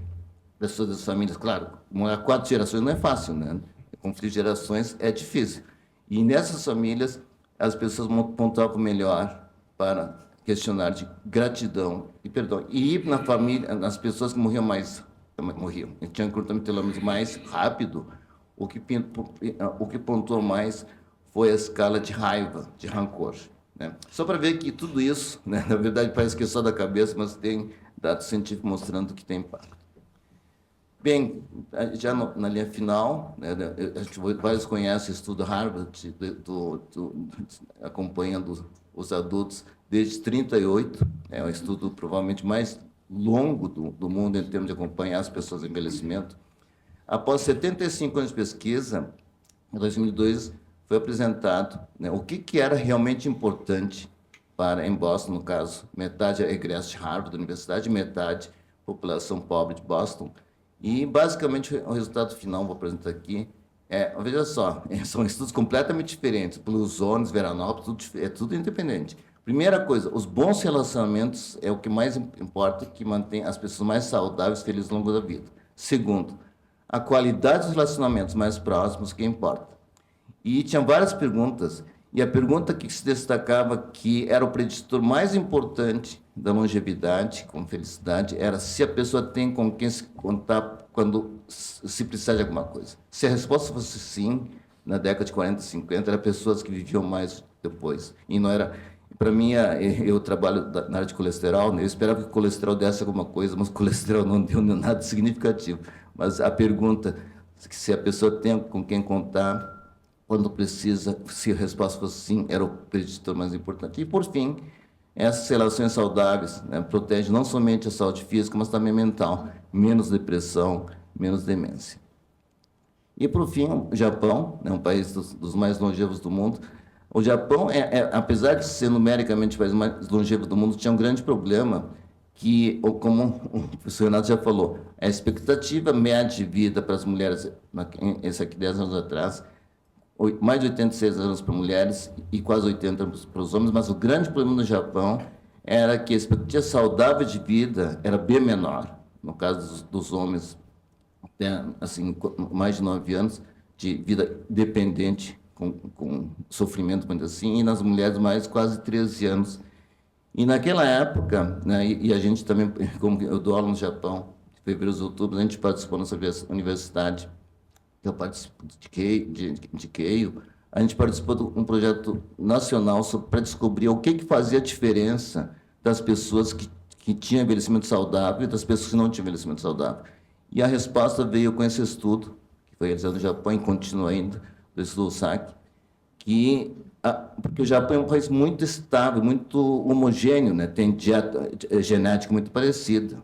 pessoas das famílias, claro, morar 4 gerações não é fácil, né? Conflito de gerações é difícil. E nessas famílias, as pessoas pontuavam melhor para questionário de gratidão e perdão. E na família, nas pessoas que morriam, tinham encurtamento de telômeros mais rápido, o que pontuou mais foi a escala de raiva, de rancor, né? Só para ver que tudo isso, né, na verdade, parece que é só da cabeça, mas tem dados científicos mostrando que tem impacto. Bem, já na linha final, né, acho que vários conhecem o estudo Harvard, acompanhando os adultos desde 38, é um estudo provavelmente mais longo do mundo em termos de acompanhar as pessoas em envelhecimento. Após 75 anos de pesquisa, em 2002, foi apresentado, né, o que era realmente importante em Boston, no caso, metade é egresso de Harvard, da universidade, metade população pobre de Boston. E, basicamente, o resultado final, vou apresentar aqui, veja só, são estudos completamente diferentes. Blue Zones, Veranópolis, tudo independente. Primeira coisa, os bons relacionamentos é o que mais importa, que mantém as pessoas mais saudáveis, felizes ao longo da vida. Segundo, a qualidade dos relacionamentos mais próximos que importa. E tinha várias perguntas, e a pergunta que se destacava que era o preditor mais importante da longevidade, com felicidade, era se a pessoa tem com quem se contar quando se precisar de alguma coisa. Se a resposta fosse sim, na década de 40, 50, eram pessoas que viviam mais depois. E não era... Para mim, eu trabalho na área de colesterol, né? Eu esperava que o colesterol desse alguma coisa, mas o colesterol não deu nada significativo. Mas a pergunta, se a pessoa tem com quem contar quando precisa, se a resposta fosse sim, era o preditor mais importante. E, por fim, essas relações saudáveis, né, protegem não somente a saúde física, mas também mental. Menos depressão, menos demência. E, por fim, o Japão, né, um país dos mais longevos do mundo. O Japão, apesar de ser numericamente o país mais longevo do mundo, tinha um grande problema que, como o professor Renato já falou, a expectativa média de vida para as mulheres, esse aqui 10 anos atrás, mais de 86 anos para mulheres e quase 80 para os homens, mas o grande problema no Japão era que a expectativa saudável de vida era bem menor. No caso dos homens, até assim, mais de 9 anos de vida dependente, com sofrimento, muito assim, e nas mulheres mais quase 13 anos. E naquela época, né, e a gente também, como eu dou aula no Japão, de fevereiro a outubro, a gente participou nessa universidade, eu participo de Keio, a gente participou de um projeto nacional para descobrir o que fazia a diferença das pessoas que tinham envelhecimento saudável e das pessoas que não tinham envelhecimento saudável. E a resposta veio com esse estudo, que foi realizado no Japão e continua ainda, do estudo SAC, porque o Japão é um país muito estável, muito homogêneo, né? Tem dieta genética muito parecida,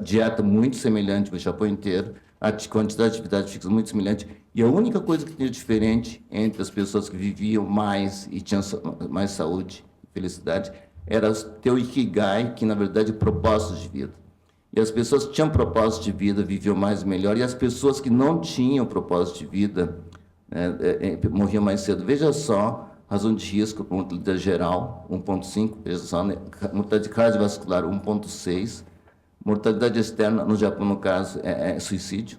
dieta muito semelhante no Japão inteiro, a quantidade de atividade física muito semelhante, e a única coisa que tinha diferente entre as pessoas que viviam mais e tinham mais saúde e felicidade era ter o Ikigai, que na verdade é propósito de vida. E as pessoas que tinham propósito de vida viviam mais e melhor, e as pessoas que não tinham propósito de vida morriam mais cedo. Veja só, razão de risco, mortalidade geral, 1,5, veja só, né? Mortalidade cardiovascular, 1,6, mortalidade externa, no Japão, no caso, suicídio,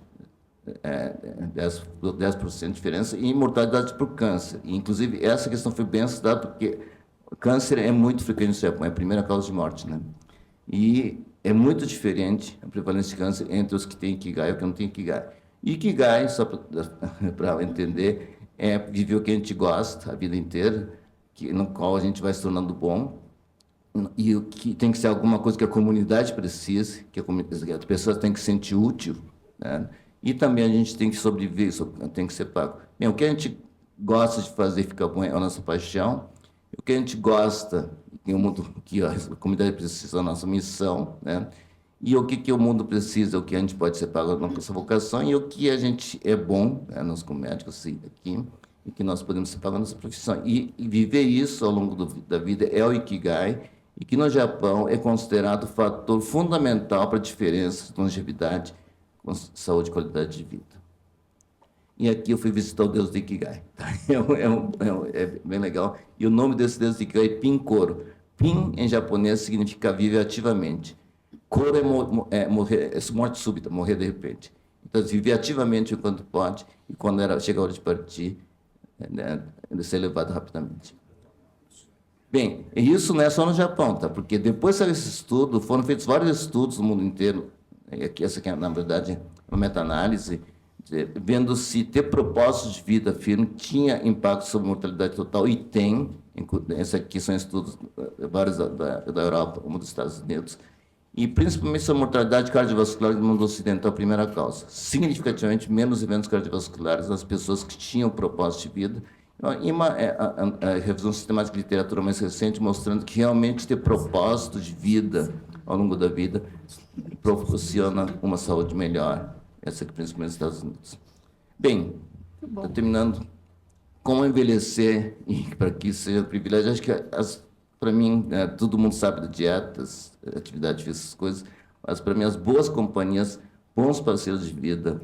10% de diferença, e mortalidade por câncer. E, inclusive, essa questão foi bem estudada, porque o câncer é muito frequente no Japão, é a primeira causa de morte, né? E é muito diferente a prevalência de câncer entre os que têm Ikigai e os que não têm Ikigai. Ikigai, só para entender, é viver o que a gente gosta a vida inteira, no qual a gente vai se tornando bom, e o que tem que ser alguma coisa que a comunidade precise, que as pessoas têm que se sentir útil, né? E também a gente tem que sobreviver, isso tem que ser pago. Bem, o que a gente gosta de fazer fica bom é a nossa paixão, o que a gente gosta, que a comunidade precisa, a nossa missão, né? E o que o mundo precisa, o que a gente pode ser pago na nossa vocação, e o que a gente é bom, né, nós como médicos aqui, e que nós podemos ser pagos na nossa profissão. E viver isso ao longo da vida é o Ikigai, e que no Japão é considerado fator fundamental para a diferença de longevidade com saúde e qualidade de vida. E aqui eu fui visitar o deus do Ikigai. É bem legal. E o nome desse deus do Ikigai é Pinkoro. Pin, em japonês, significa vive ativamente. Koro é morrer, é morte súbita, morrer de repente. Então, viver ativamente enquanto pode, e quando chega a hora de partir, ser levado rapidamente. Bem, isso não é só no Japão, tá? Porque depois desse estudo, foram feitos vários estudos no mundo inteiro, essa aqui, na verdade, é uma meta-análise, vendo se ter propósito de vida firme tinha impacto sobre a mortalidade total, e tem. Esses aqui são estudos vários da Europa, um dos Estados Unidos, e principalmente sobre a mortalidade cardiovascular no mundo ocidental, a primeira causa. Significativamente menos eventos cardiovasculares nas pessoas que tinham propósito de vida. E a revisão sistemática de literatura mais recente mostrando que realmente ter propósito de vida ao longo da vida proporciona uma saúde melhor. Essa aqui, principalmente nos Estados Unidos. Bem, estou terminando. Como envelhecer, e para que isso seja um privilégio, acho que, para mim, todo mundo sabe de dietas, atividade física, essas coisas, Mas, para mim, as boas companhias, bons parceiros de vida,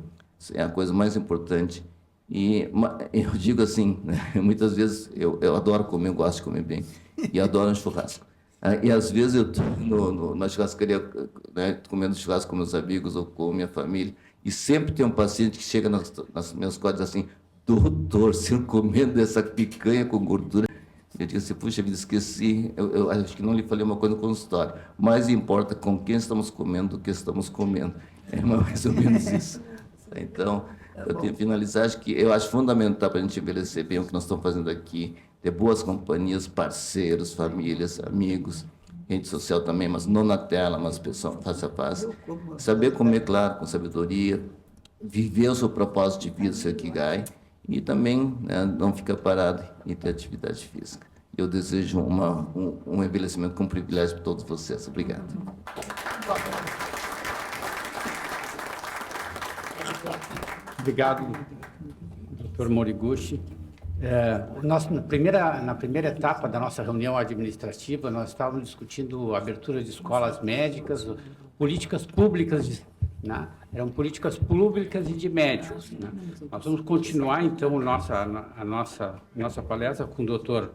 é a coisa mais importante. E eu digo assim, né, muitas vezes eu adoro comer, eu gosto de comer bem, e adoro um churrasco. E às vezes eu estou na churrascaria, né, comendo churrasco com meus amigos ou com minha família, e sempre tem um paciente que chega nas minhas costas assim: doutor, se eu comendo essa picanha com gordura. Eu digo assim: puxa vida, esqueci, eu acho que não lhe falei uma coisa no consultório. Mais importa com quem estamos comendo do que estamos comendo. É mais ou menos isso. Então, eu tenho que finalizar, eu acho fundamental para a gente envelhecer bem o que nós estamos fazendo aqui, ter boas companhias, parceiros, famílias, amigos, rede social também, mas não na tela, mas pessoal, face a face. Saber comer, claro, com sabedoria, viver o seu propósito de vida, seu Ikigai, e também, né, não ficar parado e ter atividade física. Eu desejo um envelhecimento com privilégio para todos vocês. Obrigado. Obrigado, Dr. Moriguchi. Na primeira etapa da nossa reunião administrativa, nós estávamos discutindo a abertura de escolas médicas, políticas públicas, né? Eram políticas públicas e de médicos, né? Nós vamos continuar, então, a nossa palestra com o doutor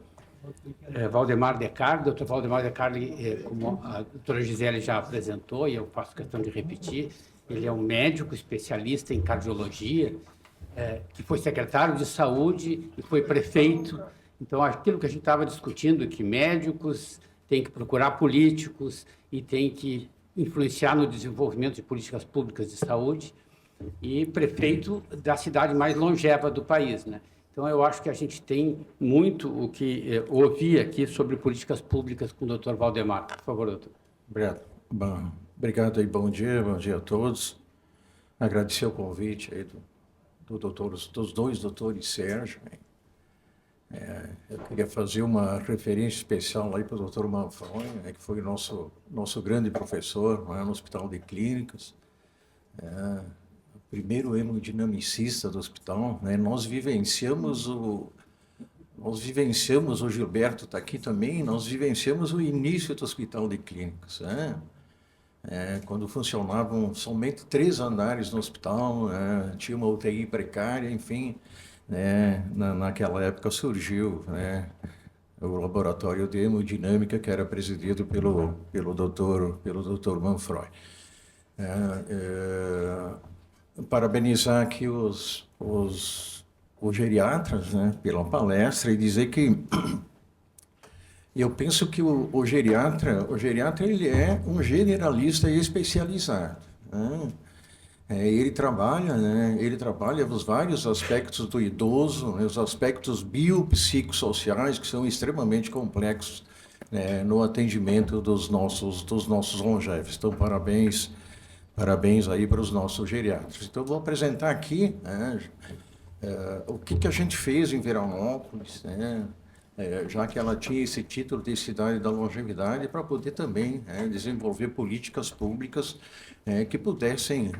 Valdemar De Carli. Doutor Valdemar De Carli, como a doutora Gisele já apresentou, e eu faço questão de repetir, ele é um médico especialista em cardiologia, que foi secretário de saúde e foi prefeito. Então, aquilo que a gente estava discutindo, que médicos têm que procurar políticos e têm que influenciar no desenvolvimento de políticas públicas de saúde, e prefeito da cidade mais longeva do país, né? Então, eu acho que a gente tem muito o que ouvir aqui sobre políticas públicas com o doutor Valdemar. Por favor, doutor. Obrigado. Bom, obrigado e bom dia a todos. Agradecer o convite aí dos dois doutores Sérgio. Eu queria fazer uma referência especial aí para o doutor Manfroni, que foi nosso grande professor, no Hospital de Clínicas, o primeiro hemodinamicista do hospital, né? Nós vivenciamos o Gilberto está aqui também, nós vivenciamos o início do Hospital de Clínicas, né? Quando funcionavam somente 3 andares no hospital, tinha uma UTI precária, enfim, naquela época surgiu, né, o laboratório de hemodinâmica, que era presidido pelo doutor Manfroni. Parabenizar aqui os geriatras, né, pela palestra, e dizer que eu penso que o geriatra ele é um generalista especializado, né? Ele trabalha os vários aspectos do idoso, né, os aspectos biopsicossociais, que são extremamente complexos, né, no atendimento dos nossos longevos. Então, parabéns aí para os nossos geriatras. Então, eu vou apresentar aqui, né, o que a gente fez em Veranópolis, né, já que ela tinha esse título de cidade da longevidade, para poder também, desenvolver políticas públicas que pudessem,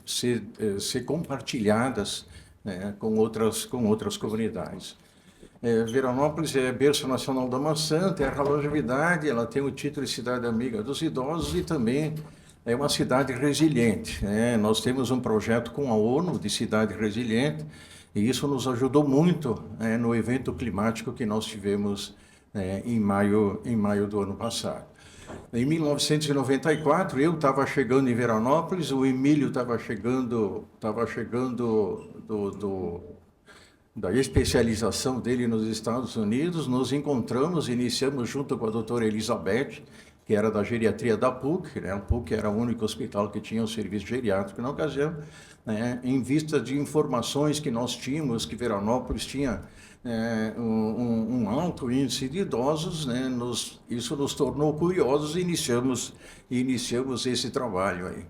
ser compartilhadas, com outras comunidades. Veranópolis é berço nacional da maçã, terra da longevidade, ela tem o título de cidade amiga dos idosos e também é uma cidade resiliente, né? Nós temos um projeto com a ONU de cidade resiliente, e isso nos ajudou muito, no evento climático que nós tivemos, em maio do ano passado. Em 1994, eu estava chegando em Veranópolis, o Emílio estava chegando da especialização dele nos Estados Unidos. Nos encontramos, iniciamos junto com a doutora Elizabeth, que era da geriatria da PUC, né? A PUC era o único hospital que tinha o serviço geriátrico na ocasião, né? Em vista de informações que nós tínhamos, que Veranópolis tinha um alto índice de idosos, né? Isso nos tornou curiosos e iniciamos esse trabalho aí.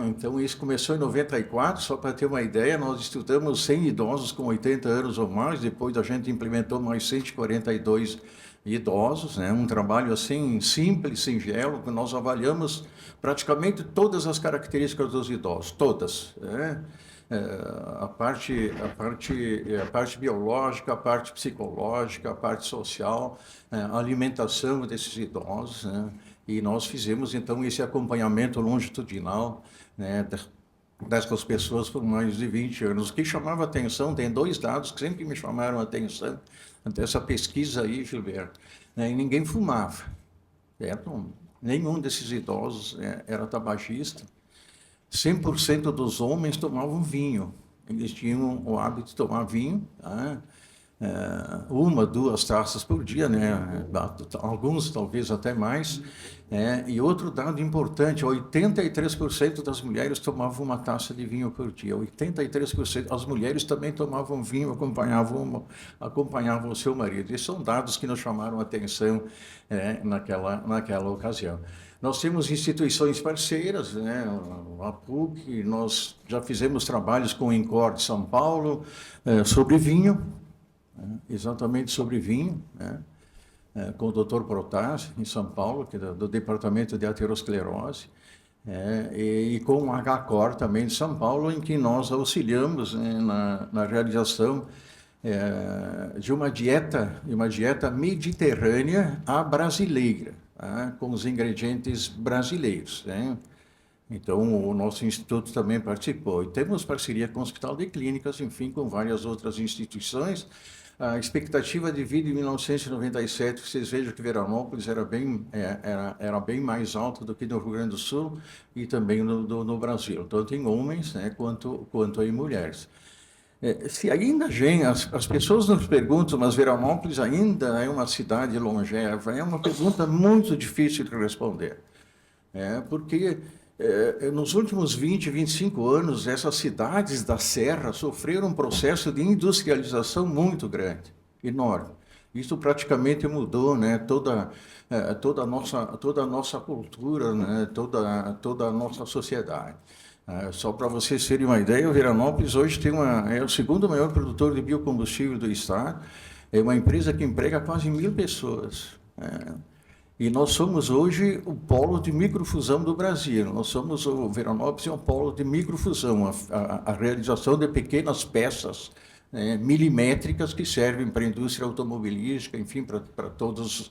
Então, isso começou em 94, só para ter uma ideia, nós estudamos 100 idosos com 80 anos ou mais, depois a gente implementou mais 142 idosos, né? Um trabalho assim simples, singelo, que nós avaliamos praticamente todas as características dos idosos, todas, né? a parte biológica, a parte psicológica, a parte social, a alimentação desses idosos, né? E nós fizemos, então, esse acompanhamento longitudinal, né, dessas pessoas por mais de 20 anos. O que chamava atenção, tem 2 dados que sempre me chamaram a atenção, dessa pesquisa aí, Gilberto, né, e ninguém fumava, certo? Nenhum desses idosos era tabagista. 100% dos homens tomavam vinho. Eles tinham o hábito de tomar vinho, tá? 1, 2 taças por dia, né? Alguns talvez até mais. E outro dado importante, 83% das mulheres tomavam uma taça de vinho por dia. 83%. As mulheres também tomavam vinho, acompanhavam o seu marido. Esses são dados que nos chamaram a atenção naquela ocasião. Nós temos instituições parceiras, né? A PUC, nós já fizemos trabalhos com o INCOR de São Paulo sobre vinho, exatamente sobre vinho, né? Com o Dr. Protásio, em São Paulo, que é do Departamento de Aterosclerose, e com o HCOR também de São Paulo, em que nós auxiliamos, né, na realização de uma dieta mediterrânea à brasileira, tá? Com os ingredientes brasileiros, né? Então, o nosso instituto também participou. E temos parceria com o Hospital de Clínicas, enfim, com várias outras instituições. A expectativa de vida em 1997, vocês vejam que Veranópolis era bem mais alta do que no Rio Grande do Sul e também no Brasil, tanto em homens, né, quanto em mulheres. Se ainda as pessoas nos perguntam, mas Veranópolis ainda é uma cidade longeva, é uma pergunta muito difícil de responder, porque nos últimos 20, 25 anos, essas cidades da Serra sofreram um processo de industrialização muito grande, enorme. Isso praticamente mudou, né, toda a nossa cultura, né, toda a nossa sociedade. Só para vocês terem uma ideia, o Veranópolis hoje é o segundo maior produtor de biocombustível do estado, é uma empresa que emprega quase 1.000 pessoas. E nós somos hoje o polo de microfusão do Brasil. O Veranópolis é um polo de microfusão, a realização de pequenas peças milimétricas que servem para a indústria automobilística, enfim, para todos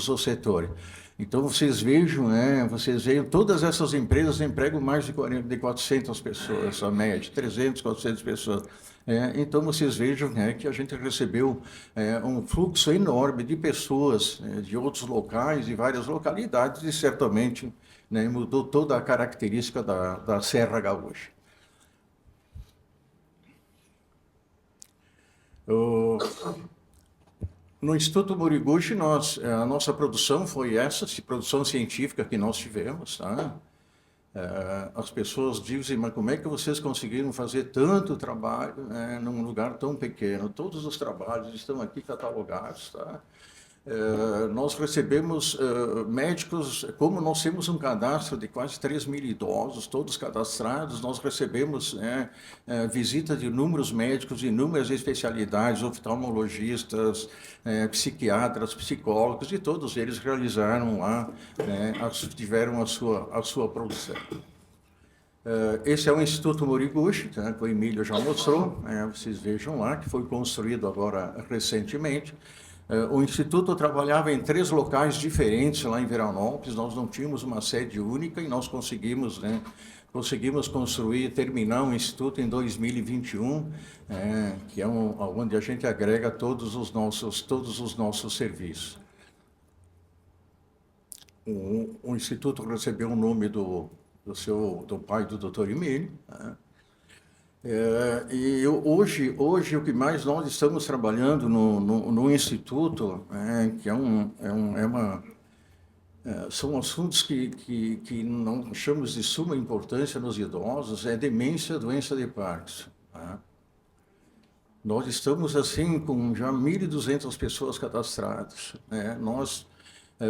os setores. Então, vocês vejam, todas essas empresas empregam mais de 400 pessoas, a média, 300, 400 pessoas. Então, vocês vejam que a gente recebeu um fluxo enorme de pessoas de outros locais, de várias localidades, e certamente mudou toda a característica da Serra Gaúcha. No Instituto Moriguchi, a nossa produção foi essa, produção científica que nós tivemos, tá? As pessoas dizem, mas como é que vocês conseguiram fazer tanto trabalho num lugar tão pequeno? Todos os trabalhos estão aqui catalogados, tá? Nós recebemos médicos, como nós temos um cadastro de quase 3.000 idosos, todos cadastrados, nós recebemos visita de inúmeros médicos de inúmeras especialidades, oftalmologistas, psiquiatras, psicólogos, e todos eles realizaram lá, tiveram a sua produção. Esse é o Instituto Moriguchi, tá, que o Emílio já mostrou, vocês vejam lá, que foi construído agora recentemente. O Instituto trabalhava em 3 locais diferentes lá em Veranópolis, nós não tínhamos uma sede única e nós conseguimos construir, terminar o Instituto em 2021, que é onde a gente agrega todos os nossos serviços. O Instituto recebeu o nome do pai do Dr. Emílio, e hoje o que mais nós estamos trabalhando no Instituto, são assuntos que não chamamos de suma importância nos idosos, demência, doença de Parkinson. Tá? Nós estamos assim com já 1.200 pessoas cadastradas. Nós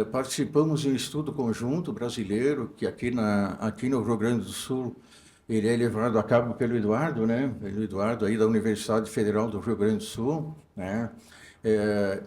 participamos de um estudo conjunto brasileiro, que aqui no Rio Grande do Sul, ele é levado a cabo pelo Eduardo, pelo Eduardo aí da Universidade Federal do Rio Grande do Sul,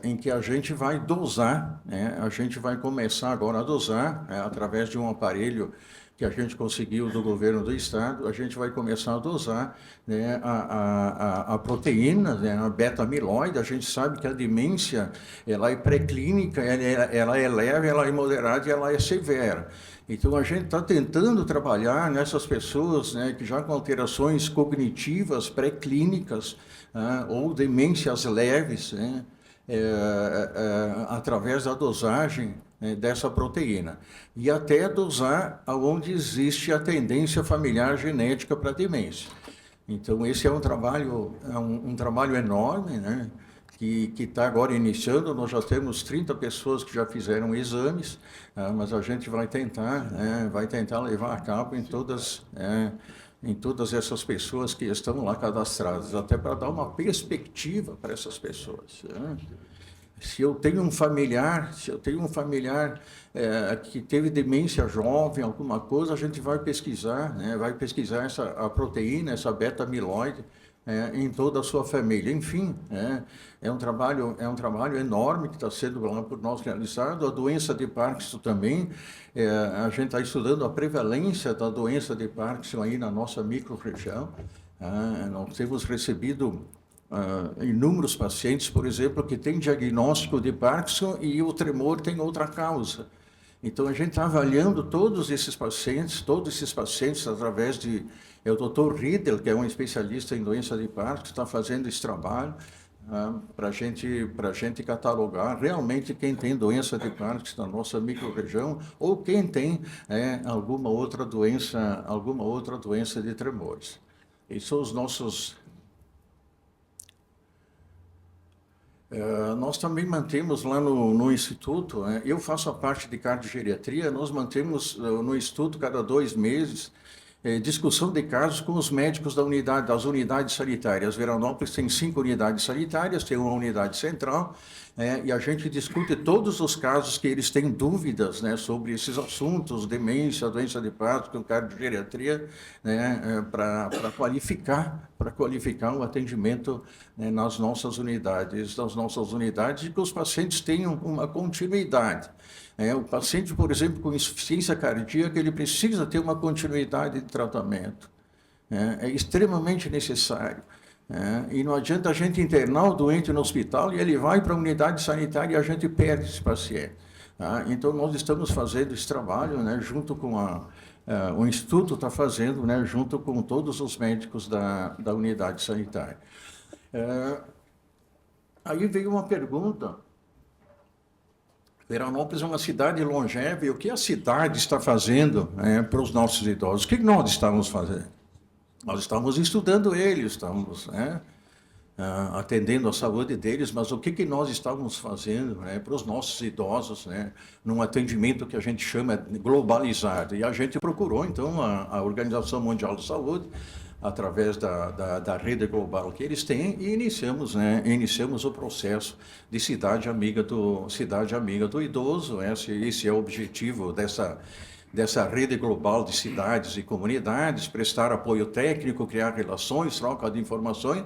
em que a gente vai dosar, a gente vai começar agora a dosar, através de um aparelho que a gente conseguiu do governo do estado, a gente vai começar a dosar, né, a proteína, né, a beta-amiloide. A gente sabe que a demência, ela é pré-clínica, ela é leve, ela é moderada e ela é severa. Então, a gente está tentando trabalhar nessas pessoas, né, que já com alterações cognitivas pré-clínicas, ou demências leves, né, através da dosagem, né, dessa proteína. E até dosar onde existe a tendência familiar genética para demência. Então, esse é um trabalho enorme, né, que está agora iniciando. Nós já temos 30 pessoas que já fizeram exames, mas a gente vai tentar levar a cabo em todas essas pessoas que estão lá cadastradas, até para dar uma perspectiva para essas pessoas. Se eu tenho um familiar que teve demência jovem, alguma coisa, a gente vai pesquisar, né? Vai pesquisar a proteína, essa beta-amiloide, em toda a sua família. Enfim, é um trabalho enorme que está sendo lá por nós realizado. A doença de Parkinson também, a gente está estudando a prevalência da doença de Parkinson aí na nossa micro-região. Nós temos recebido inúmeros pacientes, por exemplo, que têm diagnóstico de Parkinson e o tremor tem outra causa. Então, a gente está avaliando todos esses pacientes através de... É o Dr. Riedel, que é um especialista em doença de Parkinson, está fazendo esse trabalho para a gente catalogar realmente quem tem doença de Parkinson na nossa micro-região ou quem tem alguma outra doença de tremores. Esses são os nossos... nós também mantemos lá no Instituto, eu faço a parte de cardiogeriatria, nós mantemos no Instituto, cada 2 meses, discussão de casos com os médicos das unidades sanitárias. Veranópolis tem 5 unidades sanitárias, tem uma unidade central, e a gente discute todos os casos que eles têm dúvidas, né, sobre esses assuntos, demência, doença de Parkinson, cardiogeriatria, né, para qualificar o atendimento, né, nas nossas unidades, e que os pacientes tenham uma continuidade. O paciente, por exemplo, com insuficiência cardíaca, ele precisa ter uma continuidade de tratamento. É extremamente necessário. E não adianta a gente internar o doente no hospital e ele vai para a unidade sanitária e a gente perde esse paciente. Então, nós estamos fazendo esse trabalho, né, junto com o Instituto está fazendo, né, junto com todos os médicos da unidade sanitária. Aí veio uma pergunta. Veranópolis é uma cidade longeva, e o que a cidade está fazendo para os nossos idosos? O que nós estamos fazendo? Nós estamos estudando eles, estamos atendendo a saúde deles, mas o que nós estamos fazendo, né, para os nossos idosos, né, num atendimento que a gente chama globalizado? E a gente procurou, então, a Organização Mundial de Saúde, através da rede global que eles têm, e iniciamos o processo de cidade amiga do idoso. Esse é o objetivo dessa rede global de cidades e comunidades: prestar apoio técnico, criar relações, troca de informações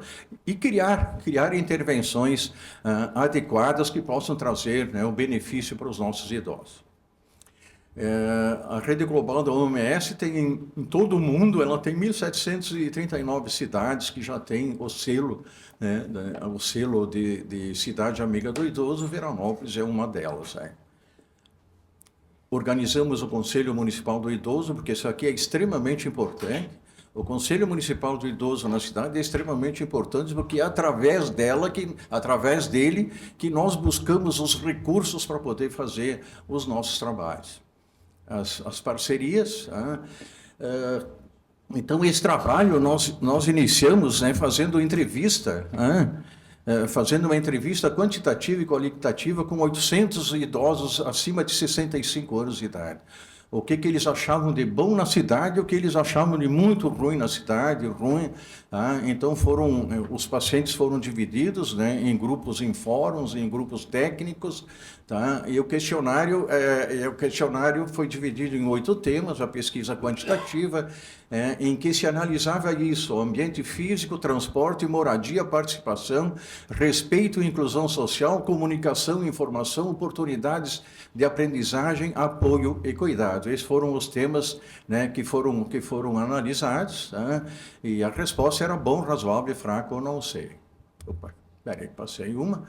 e criar intervenções adequadas que possam trazer, né, um benefício para os nossos idosos. A rede global da OMS tem em todo o mundo, ela tem 1.739 cidades que já têm o selo, né, o selo de cidade amiga do idoso. Veranópolis é uma delas. Organizamos o Conselho Municipal do Idoso, porque isso aqui é extremamente importante. O Conselho Municipal do Idoso na cidade é extremamente importante, porque é através dele que nós buscamos os recursos para poder fazer os nossos trabalhos. As parcerias. Então, esse trabalho nós iniciamos, né, fazendo uma entrevista quantitativa e qualitativa com 800 idosos acima de 65 anos de idade. O que eles achavam de bom na cidade, o que eles achavam de muito ruim na cidade, Então, os pacientes foram divididos, né, em grupos, em fóruns, em grupos técnicos, e o questionário foi dividido em 8 temas: a pesquisa quantitativa, em que se analisava isso: ambiente físico, transporte, moradia, participação, respeito e inclusão social, comunicação, informação, oportunidades de aprendizagem, apoio e cuidado. Esses foram os temas, né, que foram analisados, né? E a resposta era bom, razoável, fraco ou não sei. Opa, peraí, passei uma.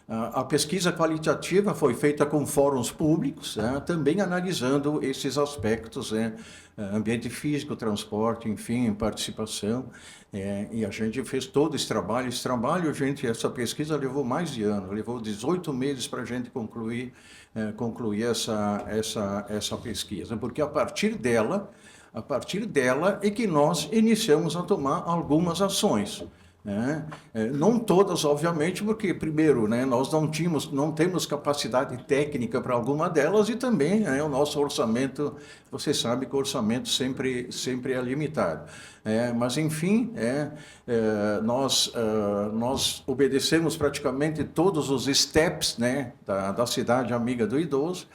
A pesquisa qualitativa foi feita com fóruns públicos, né, também analisando esses aspectos, né, ambiente físico, transporte, enfim, participação, e a gente fez todo esse trabalho. Essa pesquisa levou mais de ano, levou 18 meses para a gente concluir essa pesquisa, porque a partir dela é que nós iniciamos a tomar algumas ações. Não todas, obviamente, porque, primeiro, né, nós não temos capacidade técnica para alguma delas, e também o nosso orçamento, você sabe que o orçamento sempre é limitado. Mas, enfim, nós obedecemos praticamente todos os steps, né, da Cidade Amiga do Idoso.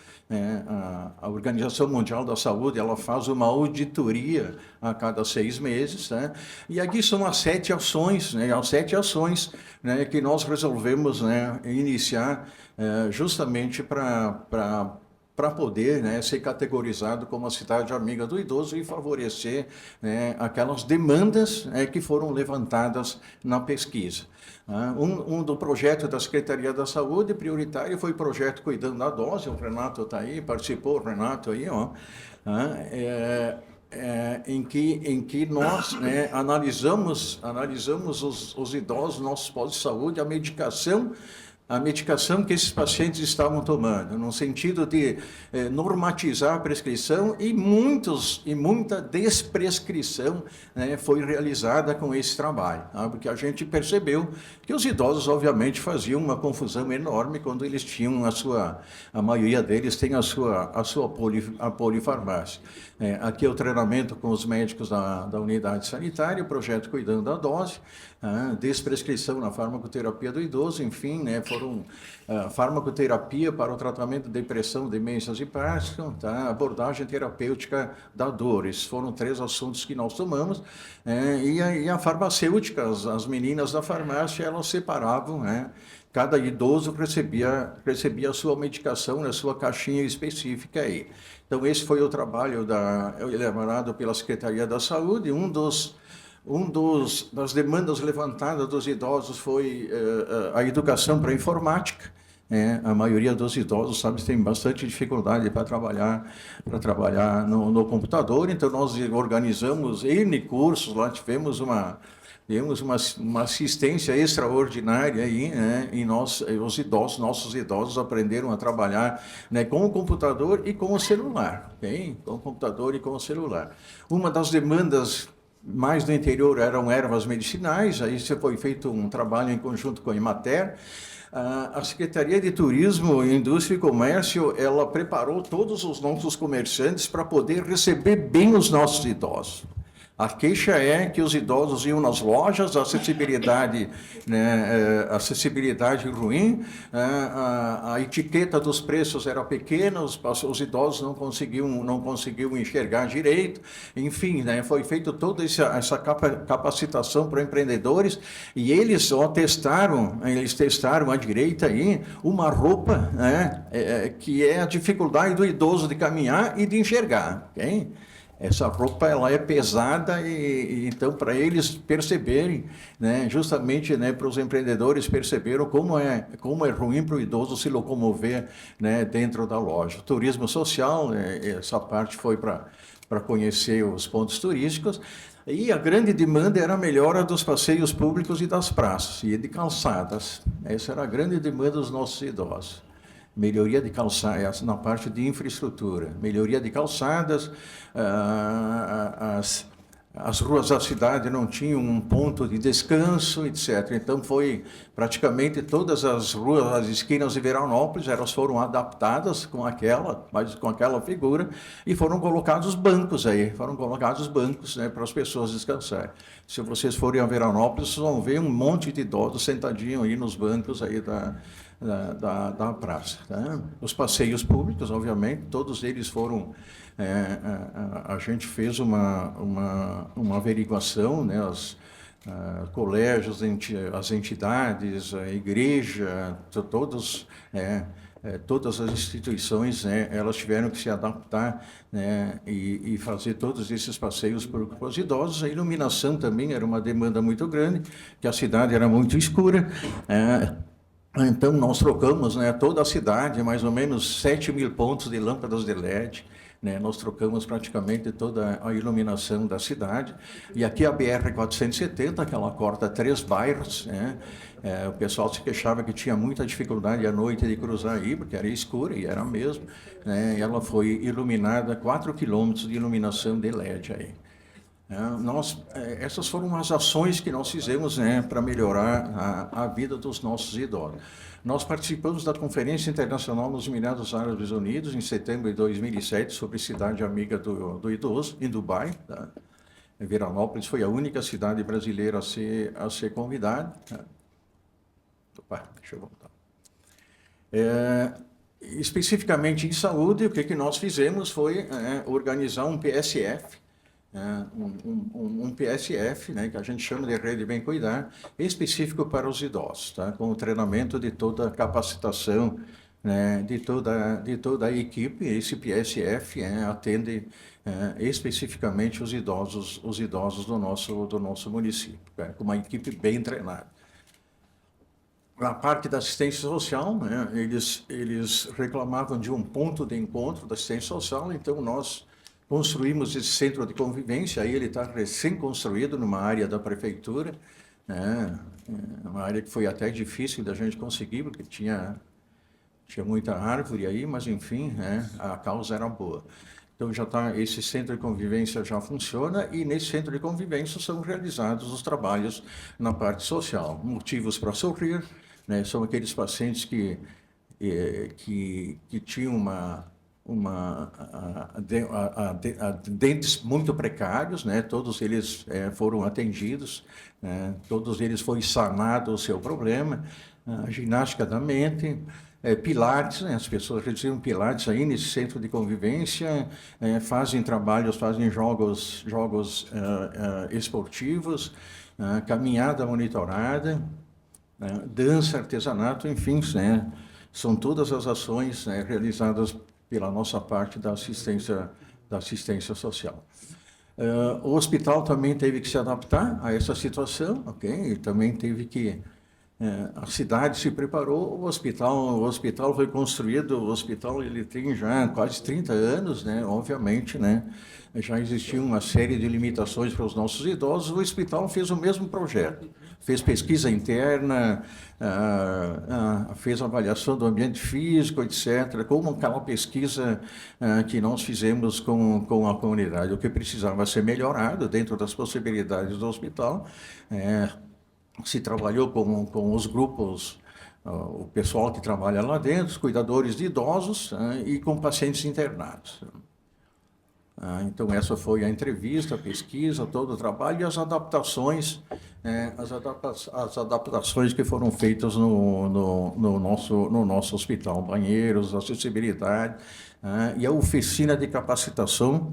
A Organização Mundial da Saúde, ela faz uma auditoria a cada 6 meses, né? E aqui são as 7 ações, né? As 7 ações, né, que nós resolvemos, né, iniciar justamente para poder, né, ser categorizado como a cidade amiga do idoso e favorecer, né, aquelas demandas, que foram levantadas na pesquisa. Um do projeto da Secretaria da Saúde prioritário foi o projeto Cuidando da Dose. O Renato está aí, participou, o Renato aí, ó, em que nós, né, analisamos os idosos, nossos postos de saúde, a medicação que esses pacientes estavam tomando, no sentido de normatizar a prescrição, e muita desprescrição, né, foi realizada com esse trabalho, tá? Porque a gente percebeu que os idosos, obviamente, faziam uma confusão enorme quando eles tinham a maioria deles tem a sua polifarmácia. Aqui é o treinamento com os médicos da unidade sanitária, o projeto Cuidando da Dose, desprescrição na farmacoterapia do idoso, enfim, né, foram farmacoterapia para o tratamento de depressão, demências e Parkinson, tá? Abordagem terapêutica da dor. Esses foram 3 assuntos que nós tomamos, e a farmacêutica, as meninas da farmácia, elas separavam, né? Cada idoso recebia a sua medicação na sua caixinha específica aí. Então, esse foi o trabalho elaborado pela Secretaria da Saúde. Das demandas levantadas dos idosos foi a educação para a informática. A maioria dos idosos, sabe, tem bastante dificuldade para trabalhar no computador. Então, nós organizamos N cursos, lá tivemos uma assistência extraordinária aí, né? E nossos idosos aprenderam a trabalhar, né, com o computador e com o celular, okay? Com o computador e com o celular. Uma das demandas mais do interior eram ervas medicinais. Aí foi feito um trabalho em conjunto com a Emater. A Secretaria de Turismo, Indústria e Comércio, ela preparou todos os nossos comerciantes para poder receber bem os nossos idosos. A queixa é que os idosos iam nas lojas, a acessibilidade, né, acessibilidade ruim, a etiqueta dos preços era pequena, os idosos não conseguiam enxergar direito, enfim, né, foi feita toda essa capacitação para empreendedores, e eles testaram à direita aí uma roupa, né, que é a dificuldade do idoso de caminhar e de enxergar, ok? Essa roupa, ela é pesada, e então, para eles perceberem, né, justamente, né, para os empreendedores perceberam como é ruim para o idoso se locomover, né, dentro da loja. Turismo social, essa parte foi para conhecer os pontos turísticos, e a grande demanda era a melhora dos passeios públicos e das praças, e de calçadas. Essa era a grande demanda dos nossos idosos. Melhoria de calçadas, na parte de infraestrutura, melhoria de calçadas, as ruas da cidade não tinham um ponto de descanso, etc. Então, foi praticamente todas as ruas, as esquinas de Veranópolis, elas foram adaptadas com aquela figura, e foram colocados bancos aí, né, para as pessoas descansarem. Se vocês forem a Veranópolis, vocês vão ver um monte de idosos sentadinhos aí nos bancos aí da praça. Tá? Os passeios públicos, obviamente, todos eles foram... a gente fez uma averiguação, né? Os colégios, as entidades, a igreja, todos... todas as instituições, né, elas tiveram que se adaptar, né, e fazer todos esses passeios para os idosos. A iluminação também era uma demanda muito grande, que a cidade era muito escura. Então, nós trocamos, né, toda a cidade, mais ou menos 7.000 pontos de lâmpadas de LED. Né, nós trocamos praticamente toda a iluminação da cidade. E aqui a BR-470, que ela corta 3 bairros, né, o pessoal se queixava que tinha muita dificuldade à noite de cruzar aí, porque era escura, e era mesmo. Né, ela foi iluminada, 4 quilômetros de iluminação de LED aí. Essas foram as ações que nós fizemos, né, para melhorar a vida dos nossos idosos. Nós participamos da Conferência Internacional nos Emirados Árabes Unidos, em setembro de 2007, sobre cidade amiga do idoso, em Dubai. Tá? Veranópolis foi a única cidade brasileira a ser convidada. Tá? Opa, deixa eu voltar. Especificamente em saúde, o que nós fizemos foi organizar um PSF, um PSF, né, que a gente chama de Rede Bem Cuidar, específico para os idosos, tá? Com o treinamento de toda a capacitação, né, de toda a equipe. Esse PSF atende especificamente os idosos do nosso município, com uma equipe bem treinada. Na parte da assistência social, né, eles reclamavam de um ponto de encontro da assistência social, então nós construímos esse centro de convivência. Aí ele está recém-construído numa área da prefeitura, né? Uma área que foi até difícil da gente conseguir, porque tinha muita árvore aí, mas enfim, né? A causa era boa. Então esse centro de convivência já funciona, e nesse centro de convivência são realizados os trabalhos na parte social. Motivos para sorrir, né? São aqueles pacientes que tinham dentes muito precários, né? Todos eles foram atendidos, né? Todos eles foi sanado o seu problema. A ginástica da mente, pilates, né? As pessoas realizam pilates aí nesse centro de convivência, fazem jogos esportivos, caminhada monitorada, dança, artesanato, enfim, né? São todas as ações, né, realizadas pela nossa parte da assistência social. O hospital também teve que se adaptar a essa situação, ok? E também teve que... a cidade se preparou, o hospital foi construído, o hospital ele tem já quase 30 anos, né? Obviamente, né? Já existia uma série de limitações para os nossos idosos. O hospital fez o mesmo projeto, fez pesquisa interna, fez avaliação do ambiente físico, etc., como aquela pesquisa que nós fizemos com a comunidade. O que precisava ser melhorado dentro das possibilidades do hospital. Se trabalhou com os grupos, o pessoal que trabalha lá dentro, os cuidadores de idosos, e com pacientes internados. Então, essa foi a entrevista, a pesquisa, todo o trabalho e as adaptações, as adaptações que foram feitas no nosso hospital, banheiros, acessibilidade, e a oficina de capacitação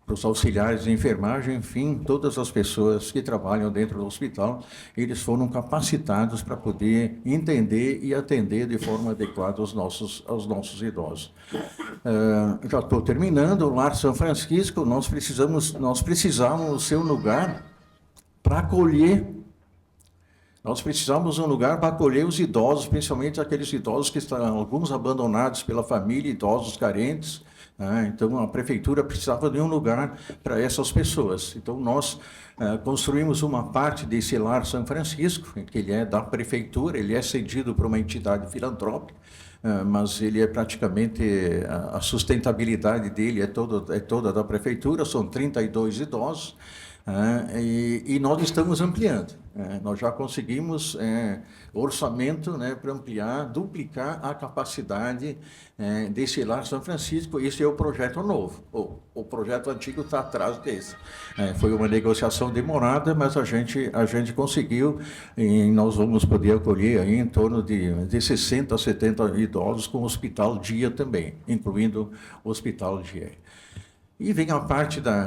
para os auxiliares de enfermagem, enfim, todas as pessoas que trabalham dentro do hospital, eles foram capacitados para poder entender e atender de forma adequada aos nossos idosos. Já estou terminando. O Lar São Francisco, nós precisávamos ser um lugar para acolher. Nós precisamos de um lugar para acolher os idosos, principalmente aqueles idosos que estão, alguns abandonados pela família, idosos carentes. Então, a prefeitura precisava de um lugar para essas pessoas. Então, nós construímos uma parte desse Lar São Francisco, que ele é da prefeitura, ele é cedido para uma entidade filantrópica, mas ele é praticamente, a sustentabilidade dele é toda da prefeitura, são 32 idosos. e nós estamos ampliando. Nós já conseguimos orçamento, né, para ampliar, duplicar a capacidade desse Lar São Francisco. Esse é o projeto novo. O projeto antigo está atrás desse. Foi uma negociação demorada, mas a gente conseguiu, e nós vamos poder acolher aí em torno de 60 a 70 idosos com hospital dia também, incluindo o hospital dia. E vem a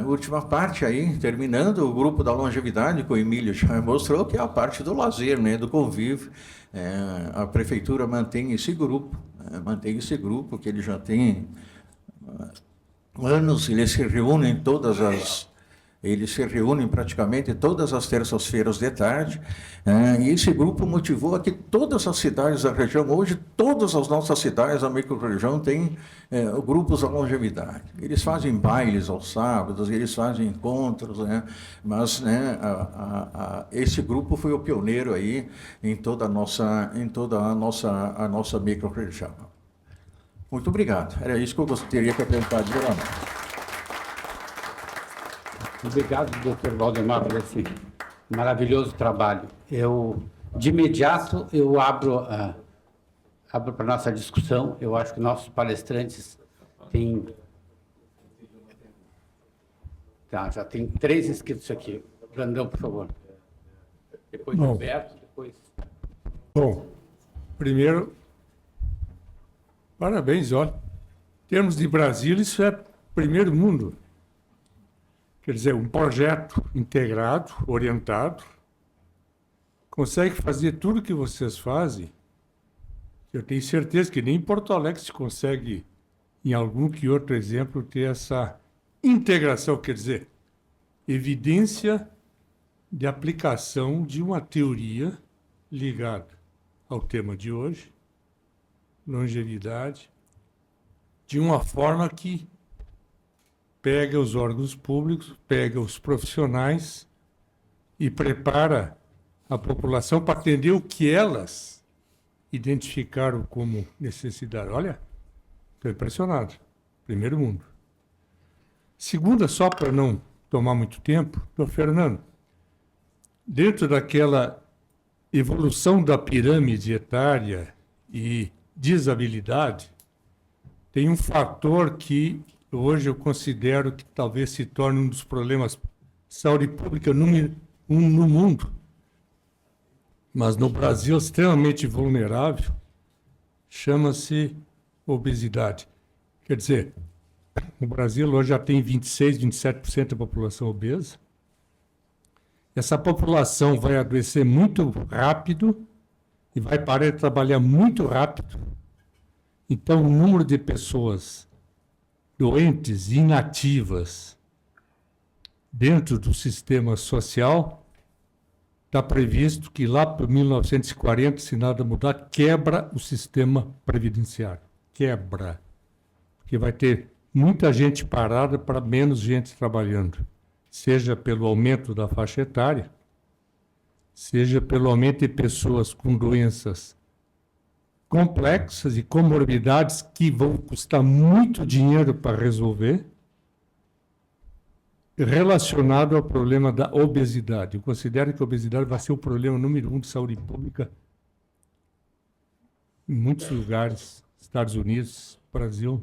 última parte aí, terminando, o grupo da longevidade, que o Emílio já mostrou, que é a parte do lazer, né, do convívio. A prefeitura mantém esse grupo, que ele já tem anos, eles se reúnem praticamente todas as terças-feiras de tarde, e esse grupo motivou a que todas as cidades da região, hoje todas as nossas cidades da microrregião têm grupos da longevidade. Eles fazem bailes aos sábados, eles fazem encontros, mas esse grupo foi o pioneiro aí em toda a nossa microrregião. Muito obrigado. Era isso que eu gostaria de apresentar de geral. Obrigado, doutor Valdemar, por esse maravilhoso trabalho. De imediato, eu abro para a nossa discussão. Eu acho que nossos palestrantes têm... já tem 3 inscritos aqui. Brandão, por favor. Depois Bom. Roberto, depois... Bom, primeiro, parabéns, olha. Em termos de Brasil, isso é primeiro mundo. Quer dizer, um projeto integrado, orientado, consegue fazer tudo o que vocês fazem. Eu tenho certeza que nem em Porto Alegre se consegue, em algum que outro exemplo, ter essa integração, quer dizer, evidência de aplicação de uma teoria ligada ao tema de hoje, longevidade, de uma forma que pega os órgãos públicos, pega os profissionais e prepara a população para atender o que elas identificaram como necessidade. Olha, estou impressionado. Primeiro mundo. Segunda, só para não tomar muito tempo, doutor Fernando, dentro daquela evolução da pirâmide etária e desabilidade, tem um fator que hoje eu considero que talvez se torne um dos problemas de saúde pública número 1 no mundo, mas no Brasil extremamente vulnerável, chama-se obesidade. Quer dizer, o Brasil hoje já tem 26, 27% da população obesa. Essa população vai adoecer muito rápido e vai parar de trabalhar muito rápido. Então, o número de pessoas doentes, inativas, dentro do sistema social, está previsto que lá para 1940, se nada mudar, quebra o sistema previdenciário. Quebra. Porque vai ter muita gente parada para menos gente trabalhando. Seja pelo aumento da faixa etária, seja pelo aumento de pessoas com doenças complexas e comorbidades que vão custar muito dinheiro para resolver, relacionado ao problema da obesidade. Eu considero que a obesidade vai ser o problema número 1 de saúde pública em muitos lugares, Estados Unidos, Brasil.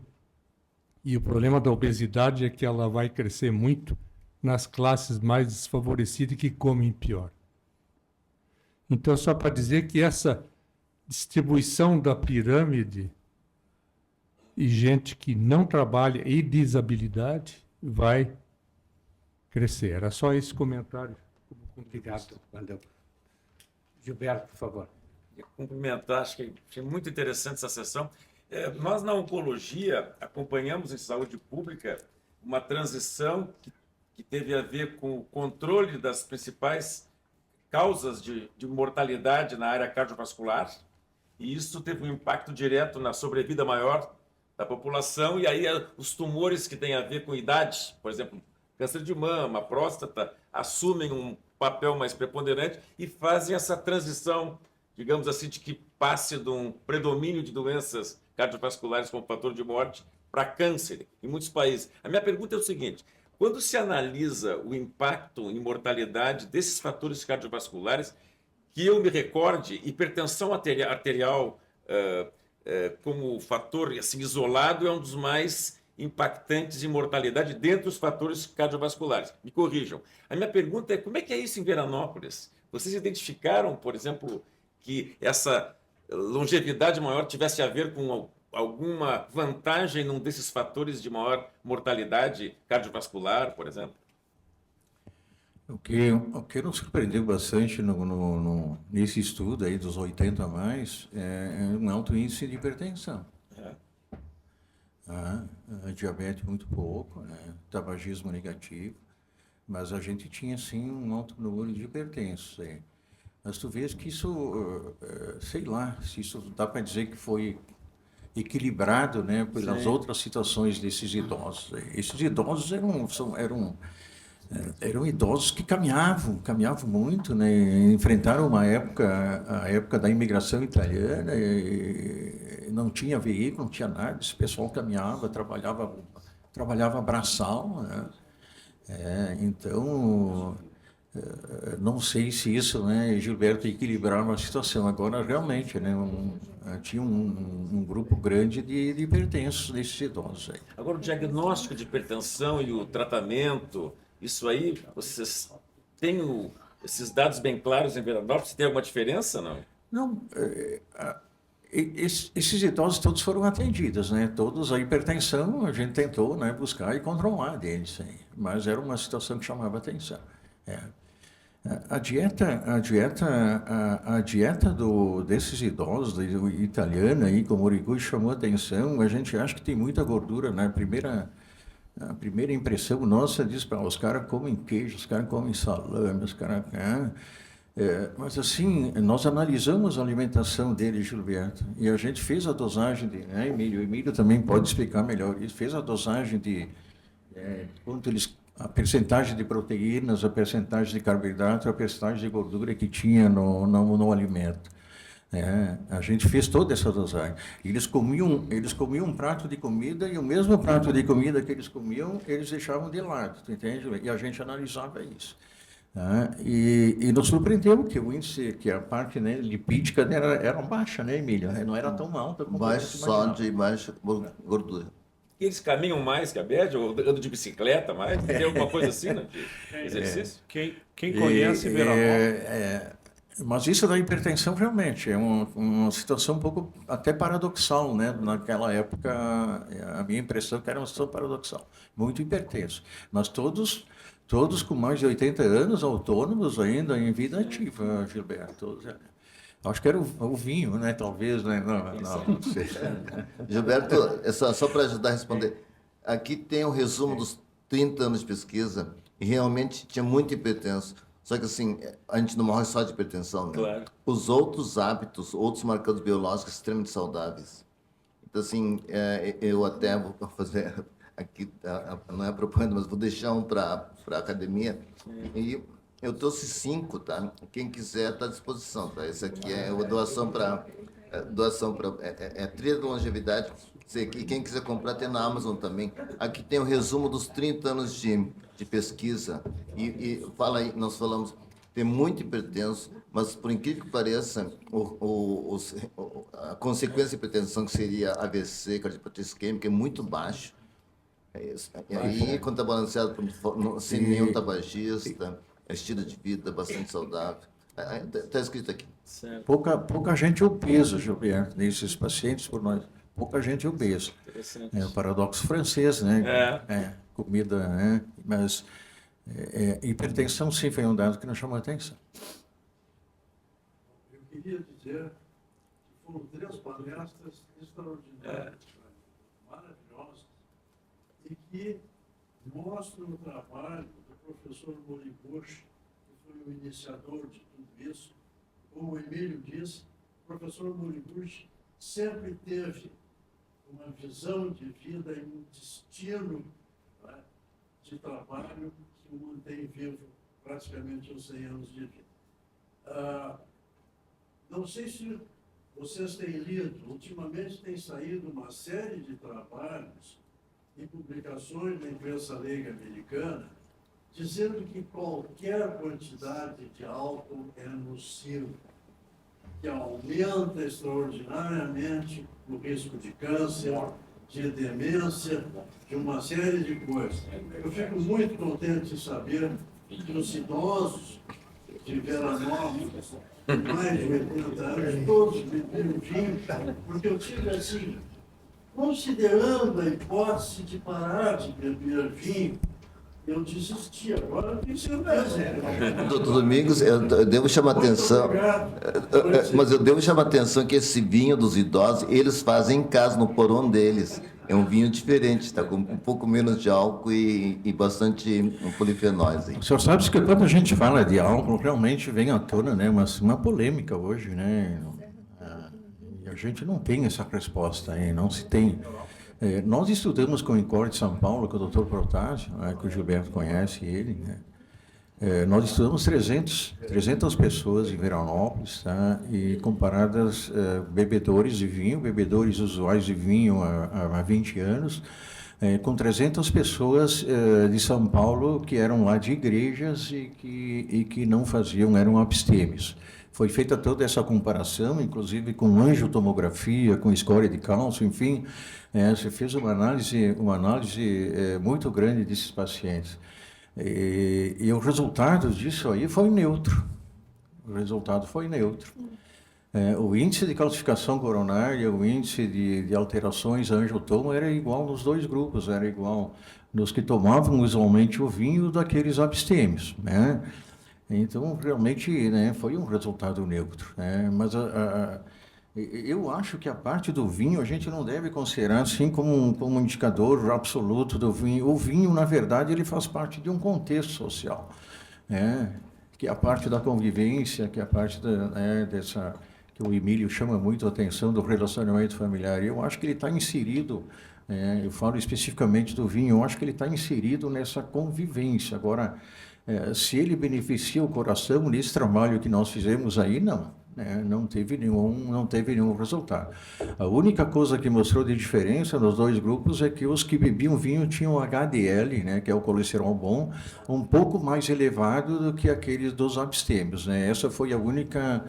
E o problema da obesidade é que ela vai crescer muito nas classes mais desfavorecidas que comem pior. Então, só para dizer que essa distribuição da pirâmide e gente que não trabalha e desabilidade vai crescer. Era só esse comentário. Obrigado, Brandão. Gilberto, por favor. Queria cumprimentar, achei muito interessante essa sessão. Nós, na oncologia, acompanhamos em saúde pública uma transição que teve a ver com o controle das principais causas de mortalidade na área cardiovascular, e isso teve um impacto direto na sobrevida maior da população, e aí os tumores que têm a ver com idade, por exemplo, câncer de mama, próstata, assumem um papel mais preponderante e fazem essa transição, digamos assim, de que passe de um predomínio de doenças cardiovasculares como fator de morte para câncer em muitos países. A minha pergunta é o seguinte: Quando se analisa o impacto em mortalidade desses fatores cardiovasculares, que eu me recorde, hipertensão arterial como fator assim, isolado é um dos mais impactantes em mortalidade dentre os fatores cardiovasculares. Me corrijam. A minha pergunta é, como é que é isso em Veranópolis? Vocês identificaram, por exemplo, que essa longevidade maior tivesse a ver com alguma vantagem num desses fatores de maior mortalidade cardiovascular, por exemplo? O que nos surpreendeu bastante nesse estudo aí dos 80 a mais é um alto índice de hipertensão. Diabetes muito pouco, né? Tabagismo negativo, mas a gente tinha sim um alto número de hipertensos. Mas tu vês que isso, sei lá, se isso dá para dizer que foi equilibrado, né, pelas outras situações desses idosos. Esses idosos eram idosos que caminhavam muito, né? Enfrentaram a época da imigração italiana, e não tinha veículo, não tinha nada. Esse pessoal caminhava, trabalhava braçal, né? Então, não sei se isso, né, Gilberto, equilibrava a situação. Agora, realmente, né, tinha um grupo grande de hipertensos desses idosos aí. Agora, o diagnóstico de hipertensão e o tratamento, isso aí, vocês têm esses dados bem claros em Veranópolis? Tem alguma diferença, não? Não, esses idosos todos foram atendidos, né? Todos a hipertensão a gente tentou, né, buscar e controlar deles, aí. Mas era uma situação que chamava atenção. A dieta desses idosos italiana aí, como o Moriguchi chamou a atenção, a gente acha que tem muita gordura, né? A primeira impressão nossa diz para os caras comem queijo, os caras comem salame, os caras... mas assim, nós analisamos a alimentação deles, Gilberto, e a gente fez a dosagem de... Né, Emílio? O Emílio também pode explicar melhor isso. Fez a dosagem de... a percentagem de proteínas, a percentagem de carboidrato, a percentagem de gordura que tinha no alimento. A gente fez toda essa dosagem. Eles comiam um prato de comida e o mesmo prato de comida que eles comiam, eles deixavam de lado, tu entende? E a gente analisava isso. E nos surpreendeu que o índice, que a parte, né, lipídica era baixa, né, Emílio? Não era tão alta como Baixo sódio e baixa gordura. E eles caminham mais que a média, ou andam de bicicleta mais? Tem alguma coisa assim, né, de exercício? Quem conhece Veranópolis... Mas isso da hipertensão realmente é uma situação um pouco até paradoxal, né? Naquela época, a minha impressão é que era uma situação paradoxal, muito hipertenso. Mas todos com mais de 80 anos, autônomos ainda, em vida ativa, Gilberto. Acho que era o vinho, né? Talvez, né? Não sei. Gilberto, só para ajudar a responder, aqui tem o resumo dos 30 anos de pesquisa e realmente tinha muito hipertenso. Só que assim, a gente não morre só de hipertensão, né? Claro. Os outros hábitos, outros marcadores biológicos extremamente saudáveis. Então assim, eu até vou fazer aqui, não é propaganda, mas vou deixar um para a academia. E eu trouxe 5, tá? Quem quiser está à disposição, tá? Esse aqui é uma doação para trilha de longevidade. E quem quiser comprar tem na Amazon também. Aqui tem o resumo dos 30 anos de pesquisa. E fala aí, nós falamos, tem muito hipertenso, mas por incrível que pareça, a consequência da hipertensão, que seria AVC, cardiopatia isquêmica, é muito baixo. E aí, quando está balanceado sem nenhum tabagista, estilo de vida bastante saudável. Está escrito aqui. Certo. Pouca gente obesa, Gilberto, nesses pacientes por nós. Pouca gente obesa. Interessante. É o paradoxo francês, né? Comida, né? Mas hipertensão sim foi um dado que nos chamou a atenção. Eu queria dizer que foram 3 palestras extraordinárias, maravilhosas, e que mostram o trabalho do professor Moriguchi, que foi o iniciador de tudo isso. Como o Emílio disse, o professor Moriguchi sempre teve uma visão de vida e um destino, né, de trabalho que o mantém vivo praticamente aos 100 anos de vida. Não sei se vocês têm lido, ultimamente tem saído uma série de trabalhos em publicações da imprensa leiga americana, dizendo que qualquer quantidade de álcool é nocivo, que aumenta extraordinariamente o risco de câncer, de demência, de uma série de coisas. Eu fico muito contente de saber que os idosos de Veranópolis, mais de 80 anos, todos beberam vinho, porque eu tive assim, considerando a hipótese de parar de beber vinho, eu desisti. Agora eu tenho certeza. Doutor Domingos, eu devo chamar a atenção, mas eu devo chamar a atenção que esse vinho dos idosos, eles fazem em casa, no porão deles. É um vinho diferente, está com um pouco menos de álcool e bastante polifenóis. Aí. O senhor sabe que quando a gente fala de álcool, realmente vem à tona, né, uma polêmica hoje, né? E a gente não tem essa resposta aí, não se tem. Nós estudamos com o INCOR de São Paulo, com o Dr. Protásio, que o Gilberto conhece ele, né? Nós estudamos 300 pessoas em Veranópolis, tá? E comparadas bebedores de vinho, bebedores usuais de vinho há 20 anos, com 300 pessoas de São Paulo que eram lá de igrejas e que não faziam, eram abstêmios. Foi feita toda essa comparação, inclusive com angiotomografia, com escória de cálcio, enfim, você fez uma análise muito grande desses pacientes. E o resultado disso aí foi neutro. O resultado foi neutro. O índice de calcificação coronária, o índice de alterações angiotomo era igual nos dois grupos, era igual nos que tomavam usualmente o vinho daqueles abstêmios, né? Então, realmente, né, foi um resultado neutro, né? Mas eu acho que a parte do vinho a gente não deve considerar assim como um indicador absoluto do vinho. O vinho, na verdade, ele faz parte de um contexto social, né? Que é a parte da convivência, que é a parte dessa que o Emílio chama muito a atenção do relacionamento familiar. Eu acho que ele está inserido, eu falo especificamente do vinho, eu acho que ele está inserido nessa convivência. Agora, se ele beneficia o coração nesse trabalho que nós fizemos aí, não. Não teve nenhum resultado. A única coisa que mostrou de diferença nos dois grupos é que os que bebiam vinho tinham HDL, né, que é o colesterol bom, um pouco mais elevado do que aqueles dos abstêmios, né? Essa foi a única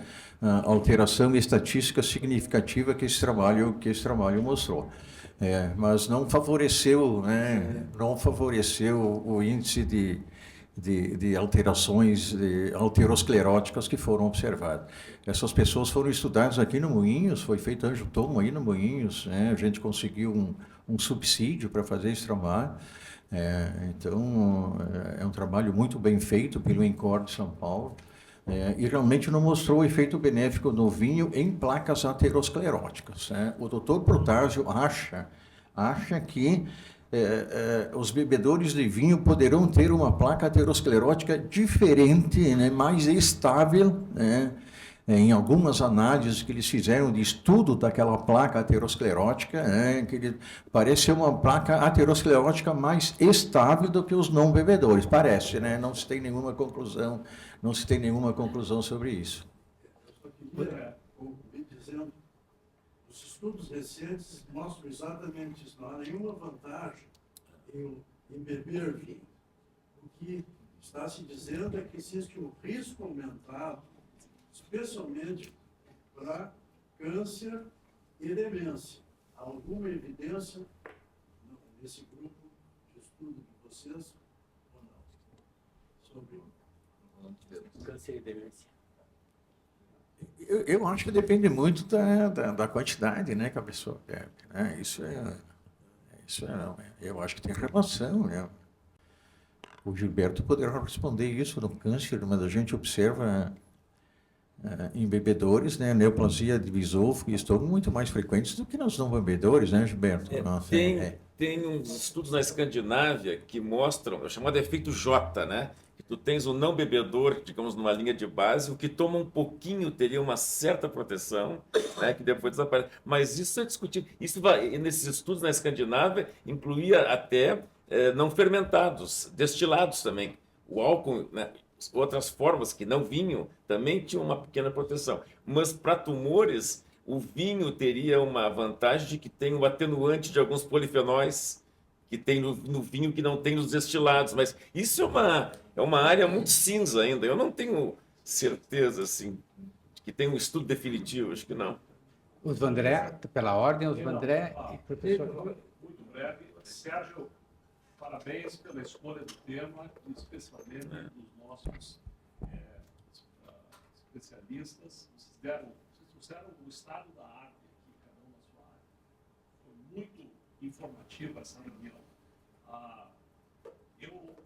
alteração estatística significativa que esse trabalho mostrou. Mas não favoreceu, né, o índice de alterações alteroscleróticas que foram observadas. Essas pessoas foram estudadas aqui no Moinhos, foi feito angiotomo aí no Moinhos, né? A gente conseguiu um subsídio para fazer esse trabalho. Então, é um trabalho muito bem feito pelo INCOR de São Paulo, e realmente não mostrou o efeito benéfico no vinho em placas ateroscleróticas, né? O Dr. Protásio acha que os bebedores de vinho poderão ter uma placa aterosclerótica diferente, né, mais estável, né? Em algumas análises que eles fizeram de estudo daquela placa aterosclerótica, que parece ser uma placa aterosclerótica mais estável do que os não bebedores, parece, né? Não se tem nenhuma conclusão sobre isso. Eu só queria concluir dizendo os estudos recentes mostram exatamente isso. Não há nenhuma vantagem em beber vinho. O que está se dizendo é que existe um risco aumentado, especialmente para câncer e demência. Há alguma evidência nesse grupo de estudo de vocês ou não? Sobre Câncer e demência. Eu acho que depende muito da quantidade, né, que a pessoa bebe, né? Eu acho que tem relação, né? O Gilberto poderá responder isso no câncer, mas a gente observa em bebedores, né, neoplasia de esôfago e estômago muito mais frequentes do que nos não bebedores, né, Gilberto? Tem uns estudos na Escandinávia que mostram, é o chamado efeito J, né? Que tu tens um não bebedor, digamos, numa linha de base, o que toma um pouquinho teria uma certa proteção, né, que depois desaparece. Mas isso é discutido. Isso nesses estudos na Escandinávia incluía até não fermentados, destilados também. O álcool, né, outras formas que não vinho também tinham uma pequena proteção. Mas para tumores, o vinho teria uma vantagem de que tem um atenuante de alguns polifenóis que tem no vinho que não tem nos destilados. Mas isso é uma área muito cinza ainda. Eu não tenho certeza, assim, de que tem um estudo definitivo. Acho que não. Os Vandré, pela ordem, os Vandré e professor. Muito breve. Sérgio, parabéns pela escolha do tema, especialmente dos nossos especialistas. Vocês trouxeram o estado da arte aqui, cada um na sua área. Foi muito informativa essa reunião. Eu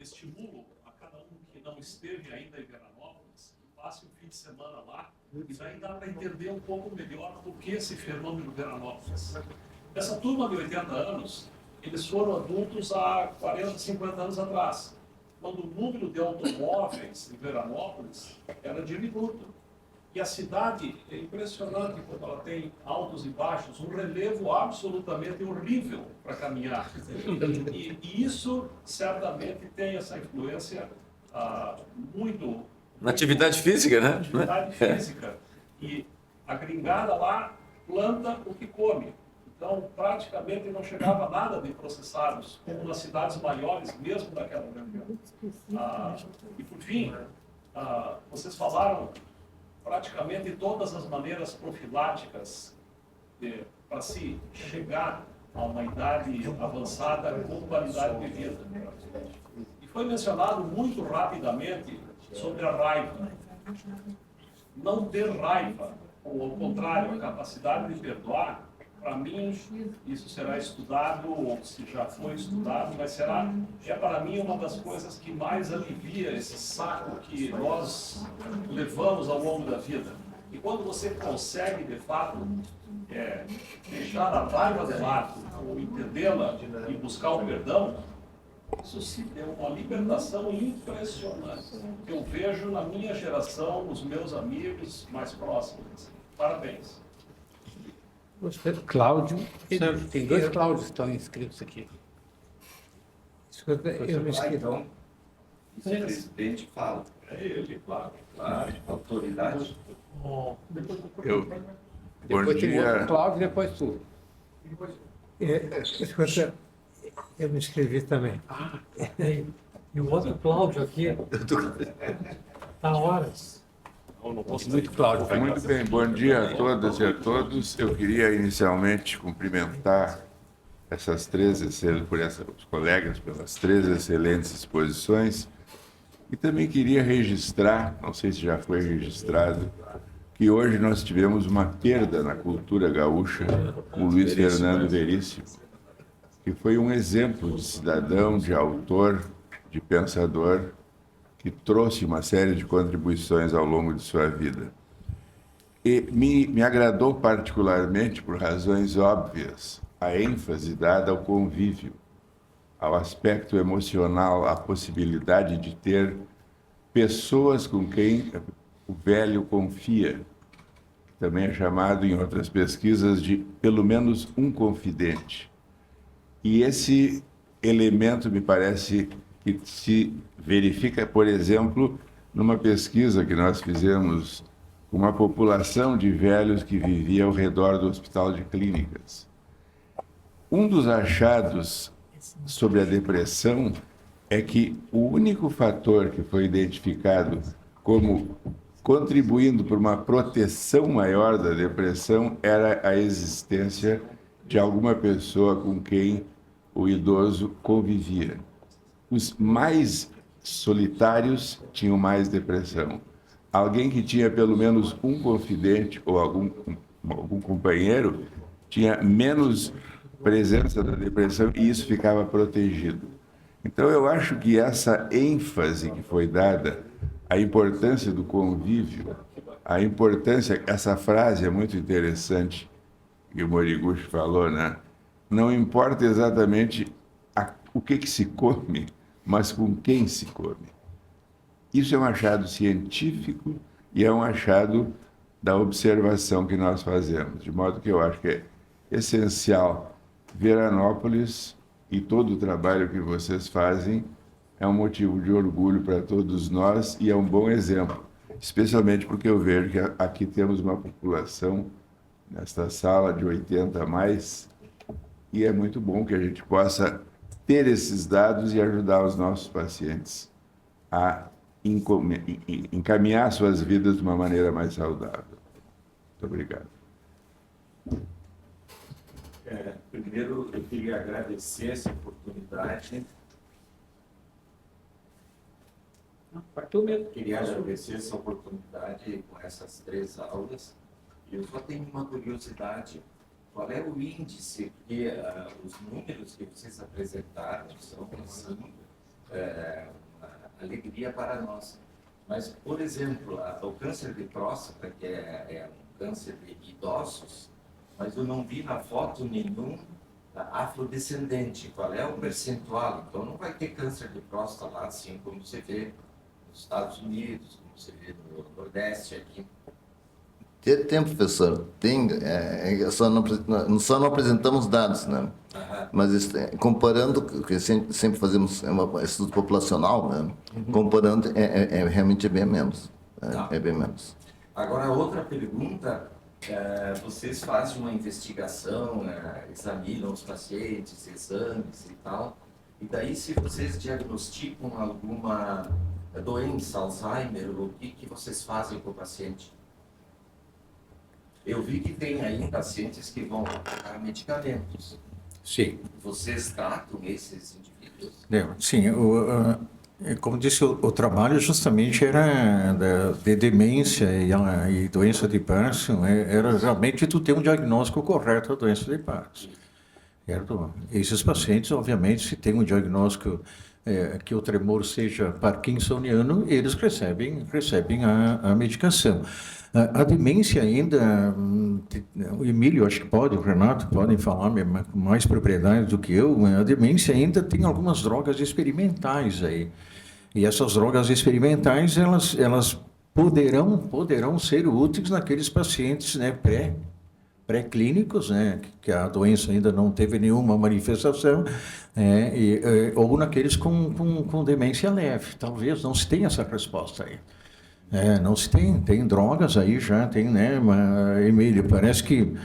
estimulo a cada um que não esteve ainda em Veranópolis, que passe um fim de semana lá, e daí dá para entender um pouco melhor o que esse fenômeno Veranópolis. Essa turma de 80 anos, eles foram adultos há 40, 50 anos atrás, quando o número de automóveis em Veranópolis era diminuto. E a cidade é impressionante quando ela tem altos e baixos, um relevo absolutamente horrível para caminhar. E isso certamente tem essa influência muito... Na atividade física, né? Atividade física. E a gringada lá planta o que come. Então, praticamente não chegava nada de processados, como nas cidades maiores, mesmo daquela região. E, por fim, vocês falaram praticamente todas as maneiras profiláticas para se chegar a uma idade avançada com qualidade de vida. E foi mencionado muito rapidamente sobre a raiva. Não ter raiva, ou ao contrário, a capacidade de perdoar, para mim, isso será estudado, ou se já foi estudado, mas é para mim uma das coisas que mais alivia esse saco que nós levamos ao longo da vida. E quando você consegue, de fato, deixar a raiva de lado, ou entendê-la e buscar o perdão, isso sim é uma libertação impressionante. Eu vejo na minha geração, nos meus amigos mais próximos. Parabéns. Cláudio, tem dois Cláudios que estão inscritos aqui. Escuta, eu me inscrevi. O presidente fala. É ele, claro. Autoridade. Bom Depois tem dia. outro Cláudio, depois tu. Escuta, eu me inscrevi também. E o outro Cláudio aqui está horas. Muito Cláudio. Muito bem, bom dia a todas e a todos. Eu queria inicialmente cumprimentar os colegas pelas 3 excelentes exposições e também queria registrar, não sei se já foi registrado, que hoje nós tivemos uma perda na cultura gaúcha com o Luiz Fernando Veríssimo, que foi um exemplo de cidadão, de autor, de pensador, que trouxe uma série de contribuições ao longo de sua vida. E me agradou particularmente, por razões óbvias, a ênfase dada ao convívio, ao aspecto emocional, à possibilidade de ter pessoas com quem o velho confia. Também é chamado, em outras pesquisas, de pelo menos um confidente. E esse elemento me parece que se verifica, por exemplo, numa pesquisa que nós fizemos com uma população de velhos que vivia ao redor do Hospital de Clínicas. Um dos achados sobre a depressão é que o único fator que foi identificado como contribuindo para uma proteção maior da depressão era a existência de alguma pessoa com quem o idoso convivia. Os mais solitários tinham mais depressão. Alguém que tinha pelo menos um confidente ou algum companheiro tinha menos presença da depressão e isso ficava protegido. Então, eu acho que essa ênfase que foi dada à importância do convívio, a importância, essa frase é muito interessante que o Moriguchi falou, né? Não importa exatamente o que se come, mas com quem se come. Isso é um achado científico e é um achado da observação que nós fazemos, de modo que eu acho que é essencial. Veranópolis e todo o trabalho que vocês fazem é um motivo de orgulho para todos nós e é um bom exemplo, especialmente porque eu vejo que aqui temos uma população, nesta sala de 80 a mais, e é muito bom que a gente possa ter esses dados e ajudar os nossos pacientes a encaminhar suas vidas de uma maneira mais saudável. Muito obrigado. Primeiro, eu queria agradecer essa oportunidade. Queria agradecer essa oportunidade com essas 3 aulas. Eu só tenho uma curiosidade. Qual é o índice? Porque os números que vocês apresentaram são, assim, uma alegria para nós. Mas, por exemplo, o câncer de próstata, que é um câncer de idosos, mas eu não vi na foto nenhum afrodescendente. Qual é o percentual? Então, não vai ter câncer de próstata lá, assim como você vê nos Estados Unidos, como você vê no Nordeste aqui. Tem, professor. Tem. Só não apresentamos dados, né? Mas comparando, que sempre fazemos estudo populacional, né? Comparando, realmente é bem menos. É bem menos. Agora, outra pergunta. Vocês fazem uma investigação, examinam os pacientes, exames e tal. E daí, se vocês diagnosticam alguma doença, Alzheimer, o que vocês fazem com o paciente? Eu vi que tem aí pacientes que vão tomar medicamentos. Sim. Vocês tratam esses indivíduos? Sim, como disse, o trabalho justamente era de demência e doença de Parkinson, era realmente tu ter um diagnóstico correto da doença de Parkinson. Certo? Esses pacientes, obviamente, se tem um diagnóstico que o tremor seja parkinsoniano, eles recebem a medicação. A demência ainda, o Emílio, acho que pode, o Renato podem falar com mais propriedade do que eu, a demência ainda tem algumas drogas experimentais aí. E essas drogas experimentais, elas poderão ser úteis naqueles pacientes, né, pré-clínicos, né, que a doença ainda não teve nenhuma manifestação, ou naqueles com demência leve. Talvez não se tenha essa resposta aí. Não se tem drogas aí já, tem, né, Emílio, parece que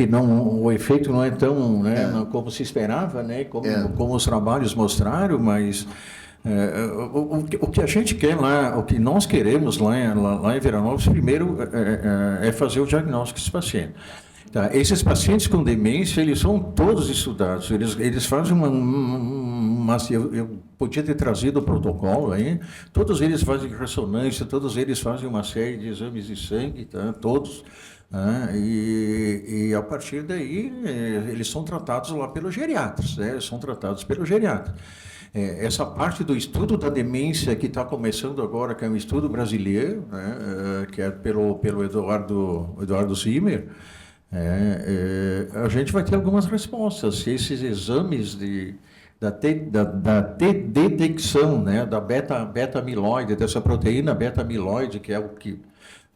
não, o efeito não é tão, né, como se esperava, né, como os trabalhos mostraram, mas o que a gente quer lá, o que nós queremos lá em Veranópolis, primeiro é fazer o diagnóstico desse paciente. Tá? Esses pacientes com demência, eles são todos estudados, eles fazem eu podia ter trazido o protocolo aí, todos eles fazem ressonância, todos eles fazem uma série de exames de sangue, tá? Todos, e a partir daí eles são tratados lá pelos geriatras, né? São tratados pelos geriatras. Essa parte do estudo da demência que está começando agora, que é um estudo brasileiro, né? Que é pelo Eduardo Zimmer, a gente vai ter algumas respostas. Esses exames da detecção, né, da beta-amiloide, dessa proteína beta-amiloide, que é o que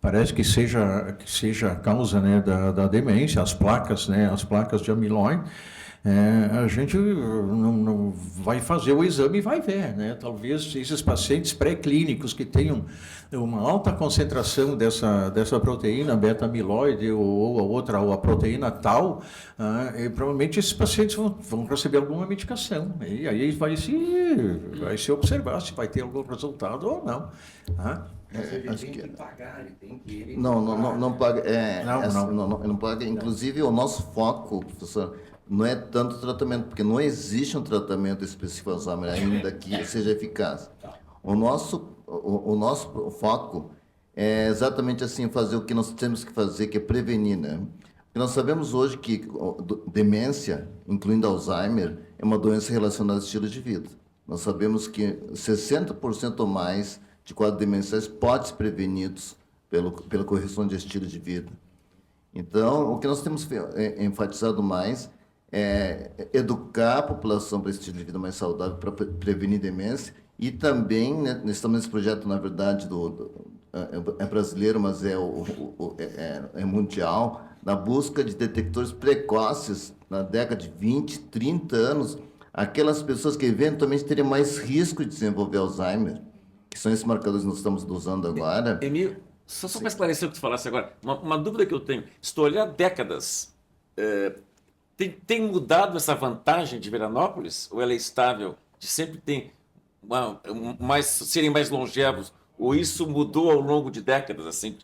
parece que seja a causa, né, da demência, as placas de amiloide, a gente não vai fazer o exame e vai ver, né? Talvez esses pacientes pré-clínicos que tenham uma alta concentração dessa proteína beta-amiloide ou a proteína tal, e provavelmente esses pacientes vão receber alguma medicação. E aí vai se observar se vai ter algum resultado ou não. Mas ele tem que pagar, ele tem que... Não paga. Não paga. Inclusive, o nosso foco, professor, não é tanto tratamento, porque não existe um tratamento específico Alzheimer ainda que seja eficaz. O nosso foco é exatamente assim, fazer o que nós temos que fazer, que é prevenir, né? Porque nós sabemos hoje que demência, incluindo Alzheimer, é uma doença relacionada ao estilo de vida. Nós sabemos que 60% ou mais de quadros demenciais podem ser prevenidos pela correção de estilo de vida. Então, o que nós temos enfatizado mais é educar a população para esse estilo de vida mais saudável, para prevenir demência, e também, né, nós estamos nesse projeto, na verdade, é brasileiro, mas é mundial, na busca de detectores precoces na década de 20, 30 anos, aquelas pessoas que eventualmente teriam mais risco de desenvolver Alzheimer, que são esses marcadores que nós estamos usando agora. Emílio, só para esclarecer o que tu falasse agora, uma dúvida que eu tenho. Se tu olhar décadas Tem mudado essa vantagem de Veranópolis? Ou ela é estável? De sempre tem serem mais longevos? Ou isso mudou ao longo de décadas? Assim?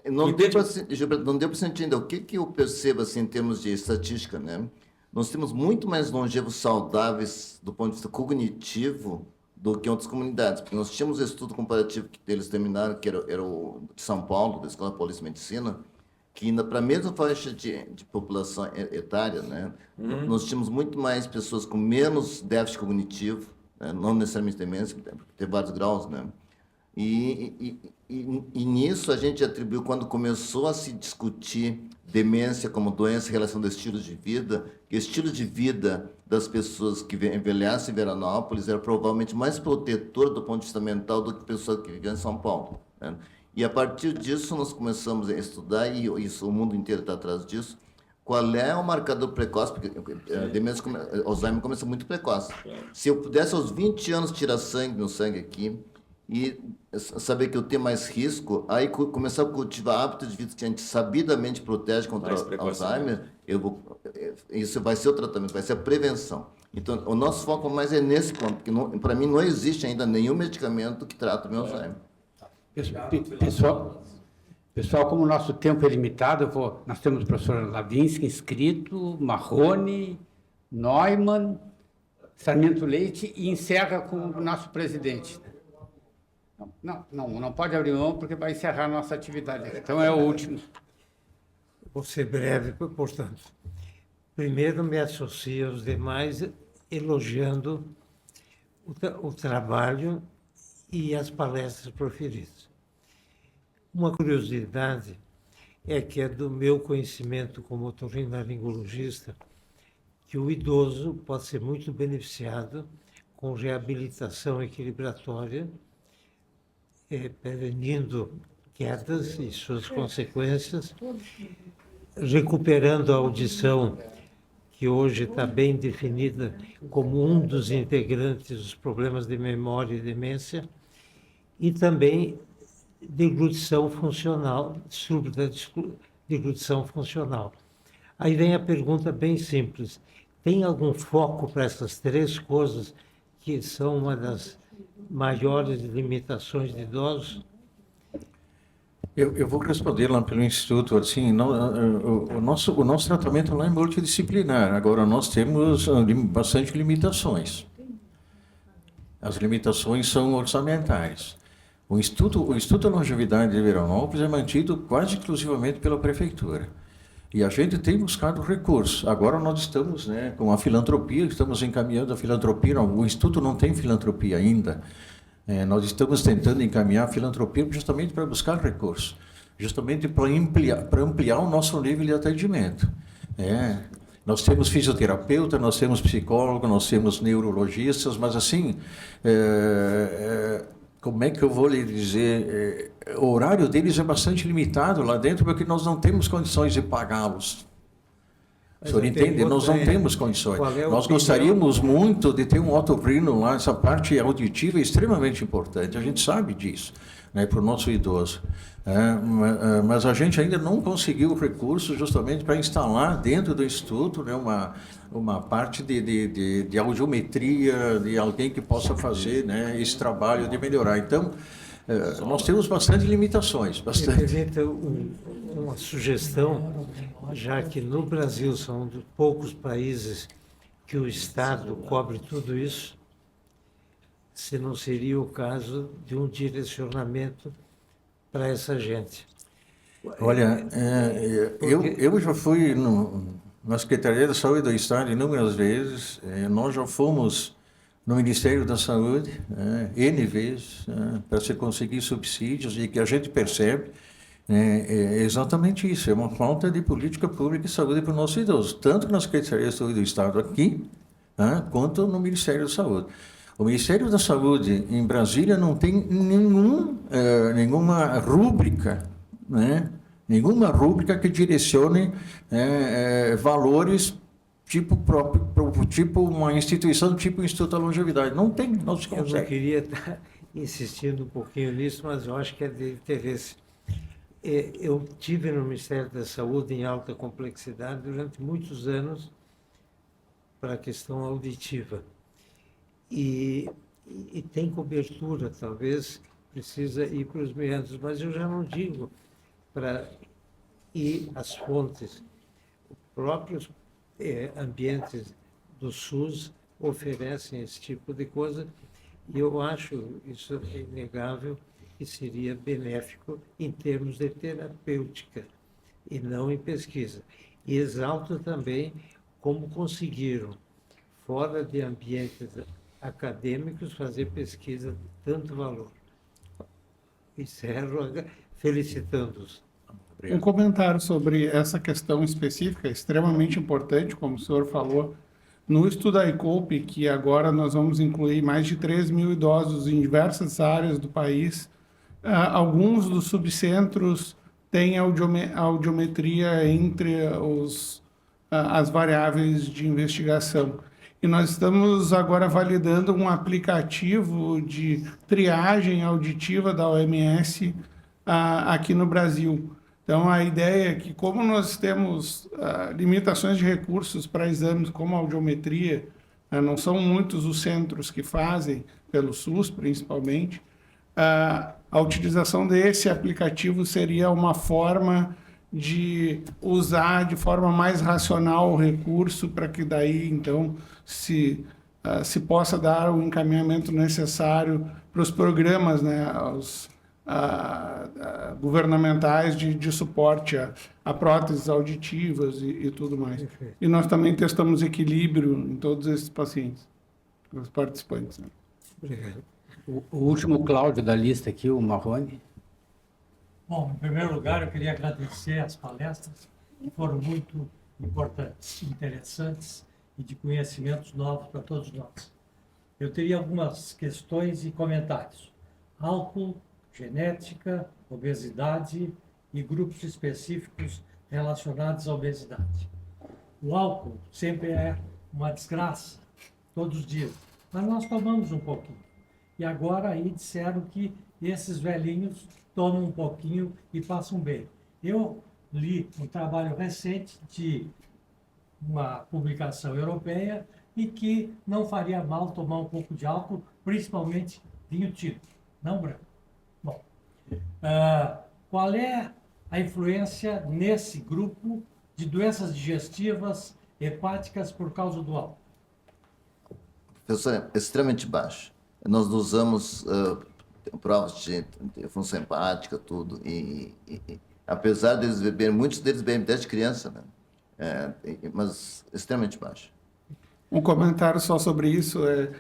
Não deu para sentir ainda o que eu percebo assim, em termos de estatística, né? Nós temos muito mais longevos saudáveis do ponto de vista cognitivo do que outras comunidades, porque nós tínhamos um estudo comparativo que eles terminaram, que era o de São Paulo, da Escola Paulista de Medicina, que para a mesma faixa de população etária, né, nós tínhamos muito mais pessoas com menos déficit cognitivo, né, não necessariamente demência, tem vários graus, né? E nisso a gente atribuiu, quando começou a se discutir demência como doença em relação ao estilo de vida, que o estilo de vida das pessoas que envelhecem em Veranópolis era provavelmente mais protetor do ponto de vista mental do que pessoas que viviam em São Paulo, né? E a partir disso nós começamos a estudar, e isso, o mundo inteiro está atrás disso, qual é o marcador precoce, porque a demência, Alzheimer começa muito precoce. Se eu pudesse aos 20 anos tirar meu sangue aqui, e saber que eu tenho mais risco, aí começar a cultivar hábitos de vida que a gente sabidamente protege contra Alzheimer, isso vai ser o tratamento, vai ser a prevenção. Então, o nosso foco mais é nesse ponto, porque para mim não existe ainda nenhum medicamento que trata o meu Alzheimer. Pessoal, como o nosso tempo é limitado, nós temos o professor Lavinsky inscrito, Marrone, Neumann, Sarmento Leite, e encerra com o nosso presidente. Não pode abrir mão, porque vai encerrar a nossa atividade. Então é o último. Vou ser breve, portanto. Primeiro, me associo aos demais elogiando o trabalho e as palestras proferidas. Uma curiosidade é que é do meu conhecimento como otorrinolaringologista que o idoso pode ser muito beneficiado com reabilitação equilibratória, prevenindo quedas e suas consequências, recuperando a audição, que hoje está bem definida como um dos integrantes dos problemas de memória e demência, e também deglutição funcional, súbita deglutição funcional. Aí vem a pergunta bem simples: tem algum foco para essas três coisas que são uma das maiores limitações de idosos? Eu vou responder lá pelo Instituto. Assim, o nosso tratamento lá é multidisciplinar. Agora, nós temos bastante limitações. As limitações são orçamentárias. O Instituto Longevidade de Veranópolis é mantido quase exclusivamente pela Prefeitura. E a gente tem buscado recursos. Agora nós estamos, né, com a filantropia, estamos encaminhando a filantropia. O Instituto não tem filantropia ainda. Nós estamos tentando encaminhar a filantropia justamente para buscar recursos, justamente para ampliar o nosso nível de atendimento. Nós temos fisioterapeuta, nós temos psicólogo, nós temos neurologistas, mas assim, como é que eu vou lhe dizer? O horário deles é bastante limitado lá dentro, porque nós não temos condições de pagá-los. O senhor entende? Nós não temos condições. Nós gostaríamos muito de ter um otorrino lá, essa parte auditiva é extremamente importante, a gente sabe disso, né, para o nosso idoso. Mas a gente ainda não conseguiu recursos justamente para instalar dentro do Instituto, né, uma parte de audiometria, de alguém que possa fazer, né, esse trabalho de melhorar. Então, nós temos bastante limitações. Bastante. Me permita uma sugestão, já que no Brasil são um dos poucos países que o Estado cobre tudo isso, se não seria o caso de um direcionamento para essa gente. Olha, eu já fui na Secretaria da Saúde do Estado inúmeras vezes, nós já fomos no Ministério da Saúde, N vezes, para se conseguir subsídios, e que a gente percebe é exatamente isso, é uma falta de política pública de saúde para o nosso idoso, tanto na Secretaria da Saúde do Estado aqui, quanto no Ministério da Saúde. O Ministério da Saúde em Brasília não tem nenhuma rúbrica, né? Nenhuma rúbrica que direcione valores tipo uma instituição tipo o Instituto da Longevidade. Não tem, não se consegue. Eu não queria estar insistindo um pouquinho nisso, mas eu acho que é de interesse. Eu tive no Ministério da Saúde em alta complexidade durante muitos anos para a questão auditiva. E tem cobertura, talvez precisa ir para os meandros, mas eu já não digo para ir às fontes. Os próprios ambientes do SUS oferecem esse tipo de coisa, e eu acho isso é inegável que seria benéfico em termos de terapêutica e não em pesquisa. E exalto também como conseguiram, fora de ambientes acadêmicos, fazer pesquisa de tanto valor. Encerro felicitando-os. Um comentário sobre essa questão específica, extremamente importante, como o senhor falou. No estudo da ICOPE, que agora nós vamos incluir mais de 3 mil idosos em diversas áreas do país, alguns dos subcentros têm audiometria entre as variáveis de investigação. E nós estamos agora validando um aplicativo de triagem auditiva da OMS aqui no Brasil. Então, a ideia é que, como nós temos limitações de recursos para exames como a audiometria, não são muitos os centros que fazem, pelo SUS principalmente, a utilização desse aplicativo seria uma forma de usar de forma mais racional o recurso para que daí, então, se possa dar o encaminhamento necessário para os programas, né, governamentais de suporte a próteses auditivas e tudo mais. Perfeito. E nós também testamos equilíbrio em todos esses pacientes, os participantes. Né? Obrigado. O último Cláudio da lista aqui, o Marrone. Bom, em primeiro lugar, eu queria agradecer as palestras, que foram muito importantes, interessantes e de conhecimentos novos para todos nós. Eu teria algumas questões e comentários. Álcool, genética, obesidade e grupos específicos relacionados à obesidade. O álcool sempre é uma desgraça, todos os dias, mas nós tomamos um pouquinho. E agora aí disseram que esses velhinhos tomam um pouquinho e passam bem. Eu li um trabalho recente de uma publicação europeia e que não faria mal tomar um pouco de álcool, principalmente vinho tinto, não branco. Bom, qual é a influência nesse grupo de doenças digestivas hepáticas por causa do álcool? Professor, é extremamente baixo. Nós usamos provas de função hepática, tudo, e apesar deles beberem, muitos deles bebem desde criança, né? Mas extremamente baixo. Um comentário só sobre isso,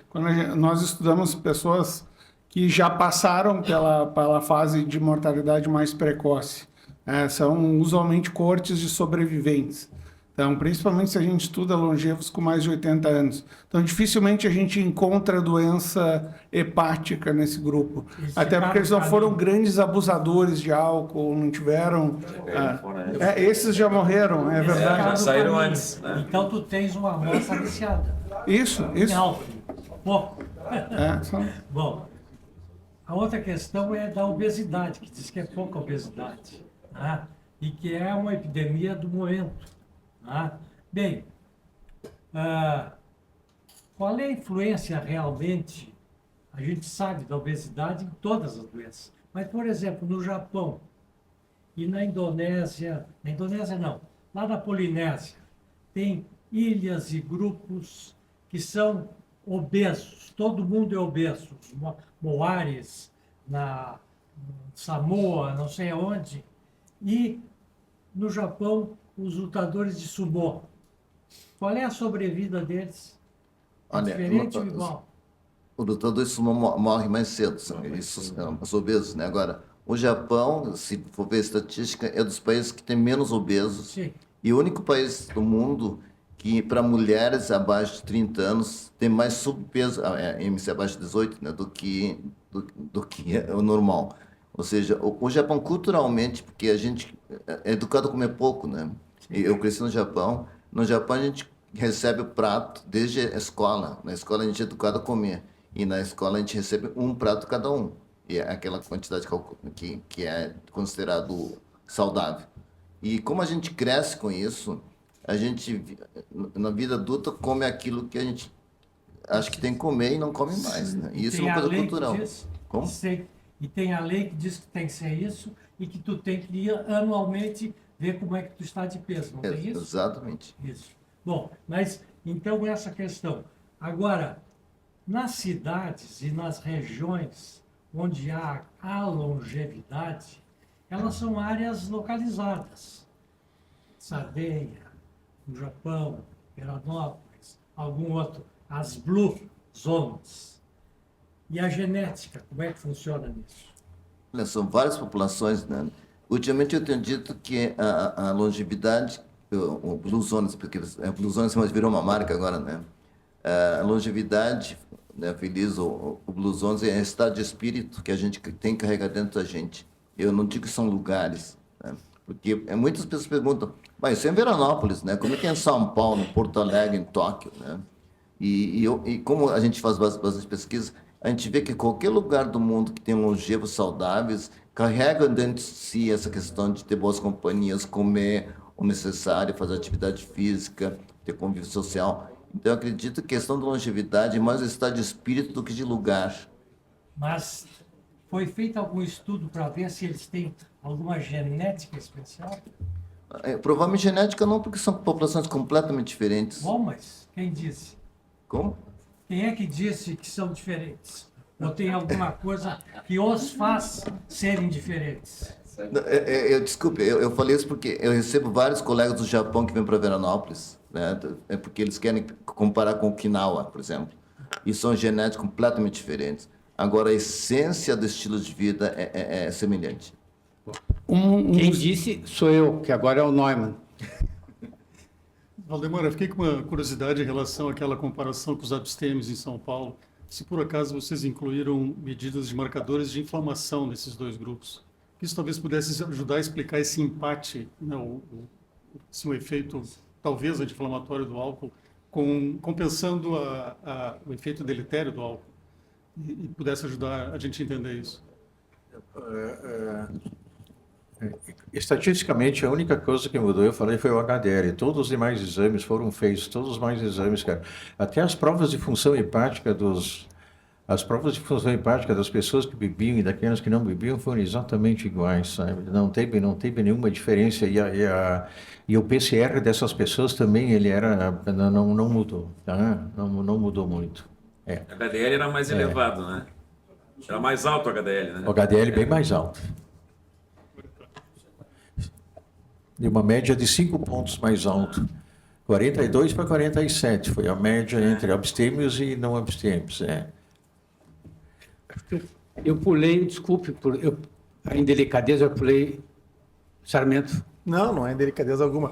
quando nós estudamos pessoas que já passaram pela fase de mortalidade mais precoce, são usualmente coortes de sobreviventes. Então, principalmente se a gente estuda longevos com mais de 80 anos. Então, dificilmente a gente encontra doença hepática nesse grupo. Até porque eles não foram grandes abusadores de álcool, não tiveram... esses já morreram, é verdade. Já saíram antes. Né? Então, tu tens uma amostra viciada. Isso. Em álcool, pouco. Só... Bom, a outra questão é da obesidade, que diz que é pouca obesidade, né? E que é uma epidemia do momento. Bem, qual é a influência realmente, a gente sabe da obesidade em todas as doenças, mas, por exemplo, no Japão e na Indonésia não, lá na Polinésia, tem ilhas e grupos que são obesos, todo mundo é obeso, Moares, na Samoa, não sei aonde, e no Japão, os lutadores de sumô. Qual é a sobrevida deles? Olha, Diferente ou igual? O lutador de sumô morre mais cedo, são os obesos, né? Agora, o Japão, se for ver a estatística, é dos países que tem menos obesos. Sim. E o único país do mundo que, para mulheres abaixo de 30 anos, tem mais subpeso, MC abaixo de 18, né, do que o normal. Ou seja, o Japão, culturalmente, porque a gente é educado a comer pouco, né? Eu cresci no Japão. No Japão, a gente recebe o prato desde a escola. Na escola, a gente é educado a comer. E na escola, a gente recebe um prato cada um. E é aquela quantidade que é considerado saudável. E como a gente cresce com isso, a gente, na vida adulta, come aquilo que a gente acha que tem que comer e não come mais, né? E isso é uma coisa cultural. Como? E tem a lei que diz que tem que ser isso e que tu tem que ir anualmente ver como é que tu está de peso, não tem isso? Exatamente. Isso. Bom, mas então essa questão. Agora, nas cidades e nas regiões onde há a longevidade, elas são áreas localizadas. Sardenha, no Japão, Veranópolis, algum outro, as Blue Zones. E a genética, como é que funciona nisso? Olha, são várias populações, né? Ultimamente eu tenho dito que a longevidade, o Blue Zones, porque Blue Zones mas virou uma marca agora, né? A longevidade, né, feliz, o Blue Zones é um estado de espírito que a gente tem que carregar dentro da gente. Eu não digo que são lugares, né? Porque muitas pessoas perguntam, mas isso é em Veranópolis, né? Como é que é em São Paulo, em Porto Alegre, em Tóquio, né? E como a gente faz bastante pesquisa, a gente vê que qualquer lugar do mundo que tem longevos saudáveis carrega dentro de si essa questão de ter boas companhias, comer o necessário, fazer atividade física, ter convívio social. Então, eu acredito que a questão da longevidade é mais estado de espírito do que de lugar. Mas foi feito algum estudo para ver se eles têm alguma genética especial? Provavelmente genética não, porque são populações completamente diferentes. Bom, mas quem disse? Como? Quem é que disse que são diferentes? Ou tem alguma coisa que os faz serem diferentes? Desculpe, eu falei isso porque eu recebo vários colegas do Japão que vêm para Veranópolis, né? É porque eles querem comparar com Okinawa, por exemplo. E são genéticos completamente diferentes. Agora, a essência do estilo de vida é semelhante. Quem disse sou eu, que agora é o Neumann. Valdemar, eu fiquei com uma curiosidade em relação àquela comparação com os abstêmios em São Paulo. Se por acaso vocês incluíram medidas de marcadores de inflamação nesses dois grupos. Isso talvez pudesse ajudar a explicar esse empate, né, o efeito talvez anti-inflamatório do álcool, compensando o efeito deletério do álcool. E pudesse ajudar a gente a entender isso. Estatisticamente, a única coisa que mudou, eu falei, foi o HDL. Todos os demais exames foram feitos, todos os mais exames, cara. Até as provas de função hepática das pessoas que bebiam e daquelas que não bebiam foram exatamente iguais, sabe? Não teve nenhuma diferença. E o PCR dessas pessoas também, ele não mudou, tá? Não mudou muito. O HDL era mais elevado, né? Era mais alto o HDL, né? O HDL bem mais alto. De uma média de 5 pontos mais alto. 42 para 47 foi a média entre abstêmios e não abstêmios. Eu pulei, desculpe, a indelicadeza, eu pulei Sarmento. Não é delicadeza alguma.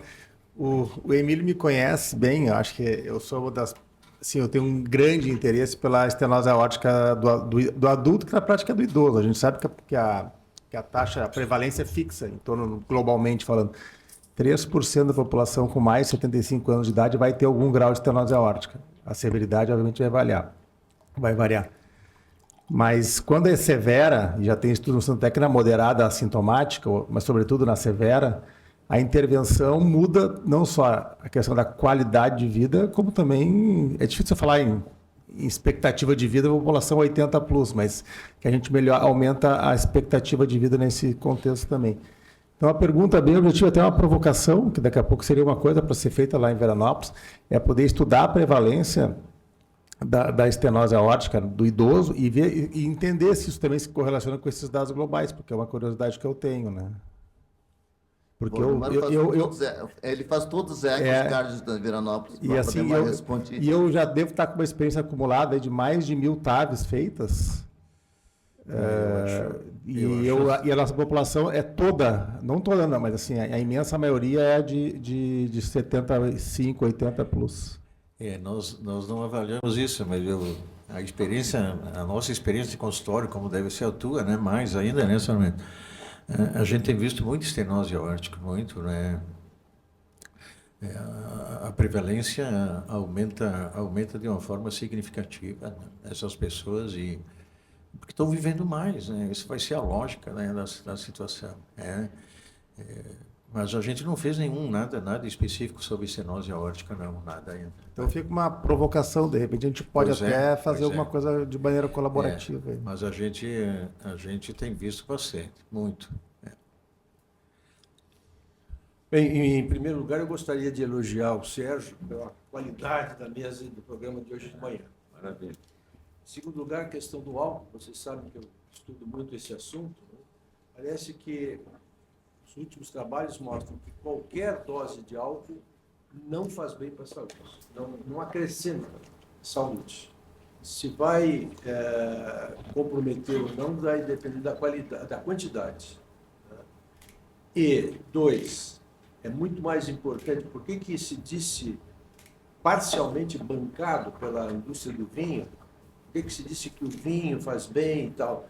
O Emílio me conhece bem, eu acho que eu sou uma das... Assim, eu tenho um grande interesse pela estenose aórtica do adulto, que na prática é do idoso. A gente sabe que a taxa, a prevalência é fixa, em torno, globalmente falando. 3% da população com mais de 75 anos de idade vai ter algum grau de estenose aórtica. A severidade, obviamente, vai variar. Mas quando é severa, e já tem estudo mostrando até que na moderada assintomática, mas sobretudo na severa, a intervenção muda não só a questão da qualidade de vida, como também, é difícil falar em expectativa de vida da população 80 plus, mas que a gente aumenta a expectativa de vida nesse contexto também. Então, a pergunta bem objetiva, até uma provocação, que daqui a pouco seria uma coisa para ser feita lá em Veranópolis, é poder estudar a prevalência da estenose aórtica do idoso e entender se isso também se correlaciona com esses dados globais, porque é uma curiosidade que eu tenho, né? Porque ele faz todos os ecocardios da Veranópolis. E assim, eu já devo estar com uma experiência acumulada de mais de 1.000 TAVs feitas. E a nossa população é toda, não toda não, mas assim, a imensa maioria é de 75, 80 plus. Nós não avaliamos isso, mas a nossa experiência de consultório, como deve ser a tua, né, mais ainda, né, Sarmento? A gente tem visto muita estenose aórtica, muito, né? A prevalência aumenta de uma forma significativa, né, essas pessoas porque estão vivendo mais, né? Isso vai ser a lógica, né, da situação. Mas a gente não fez nada específico sobre estenose aórtica, não, nada ainda. Então fica uma provocação, de repente a gente pode Pois até é, fazer pois alguma é. coisa de maneira colaborativa. aí. Mas a gente tem visto bastante, muito. Bem, em primeiro lugar, eu gostaria de elogiar o Sérgio pela qualidade da mesa e do programa de hoje de manhã. Maravilha. Em segundo lugar, a questão do álcool. Vocês sabem que eu estudo muito esse assunto. Né? Parece que os últimos trabalhos mostram que qualquer dose de álcool não faz bem para a saúde, não acrescenta saúde. Se vai comprometer ou não, vai depender da qualidade, da quantidade. Né? E, dois, é muito mais importante, por que se disse parcialmente bancado pela indústria do vinho, por que se disse que o vinho faz bem e tal?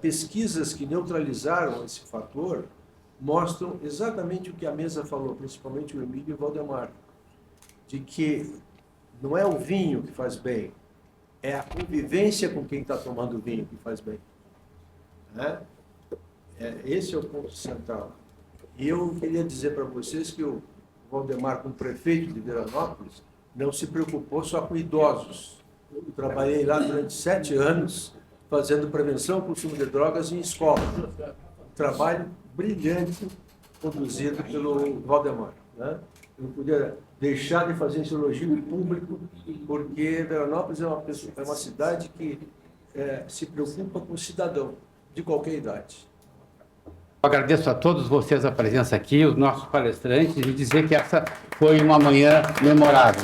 Pesquisas que neutralizaram esse fator mostram exatamente o que a mesa falou, principalmente o Emílio e o Valdemar, de que não é o vinho que faz bem, é a convivência com quem está tomando vinho que faz bem. Né? Esse é o ponto central. E eu queria dizer para vocês que o Valdemar, como prefeito de Veranópolis, não se preocupou só com idosos. Eu trabalhei lá durante 7 anos fazendo prevenção ao consumo de drogas em escola. Um trabalho brilhante conduzido pelo Valdemar. Né? Eu não podia deixar de fazer esse elogio em público, porque Veranópolis é uma cidade que se preocupa com o cidadão de qualquer idade. Eu agradeço a todos vocês a presença aqui, os nossos palestrantes, e dizer que essa foi uma manhã memorável.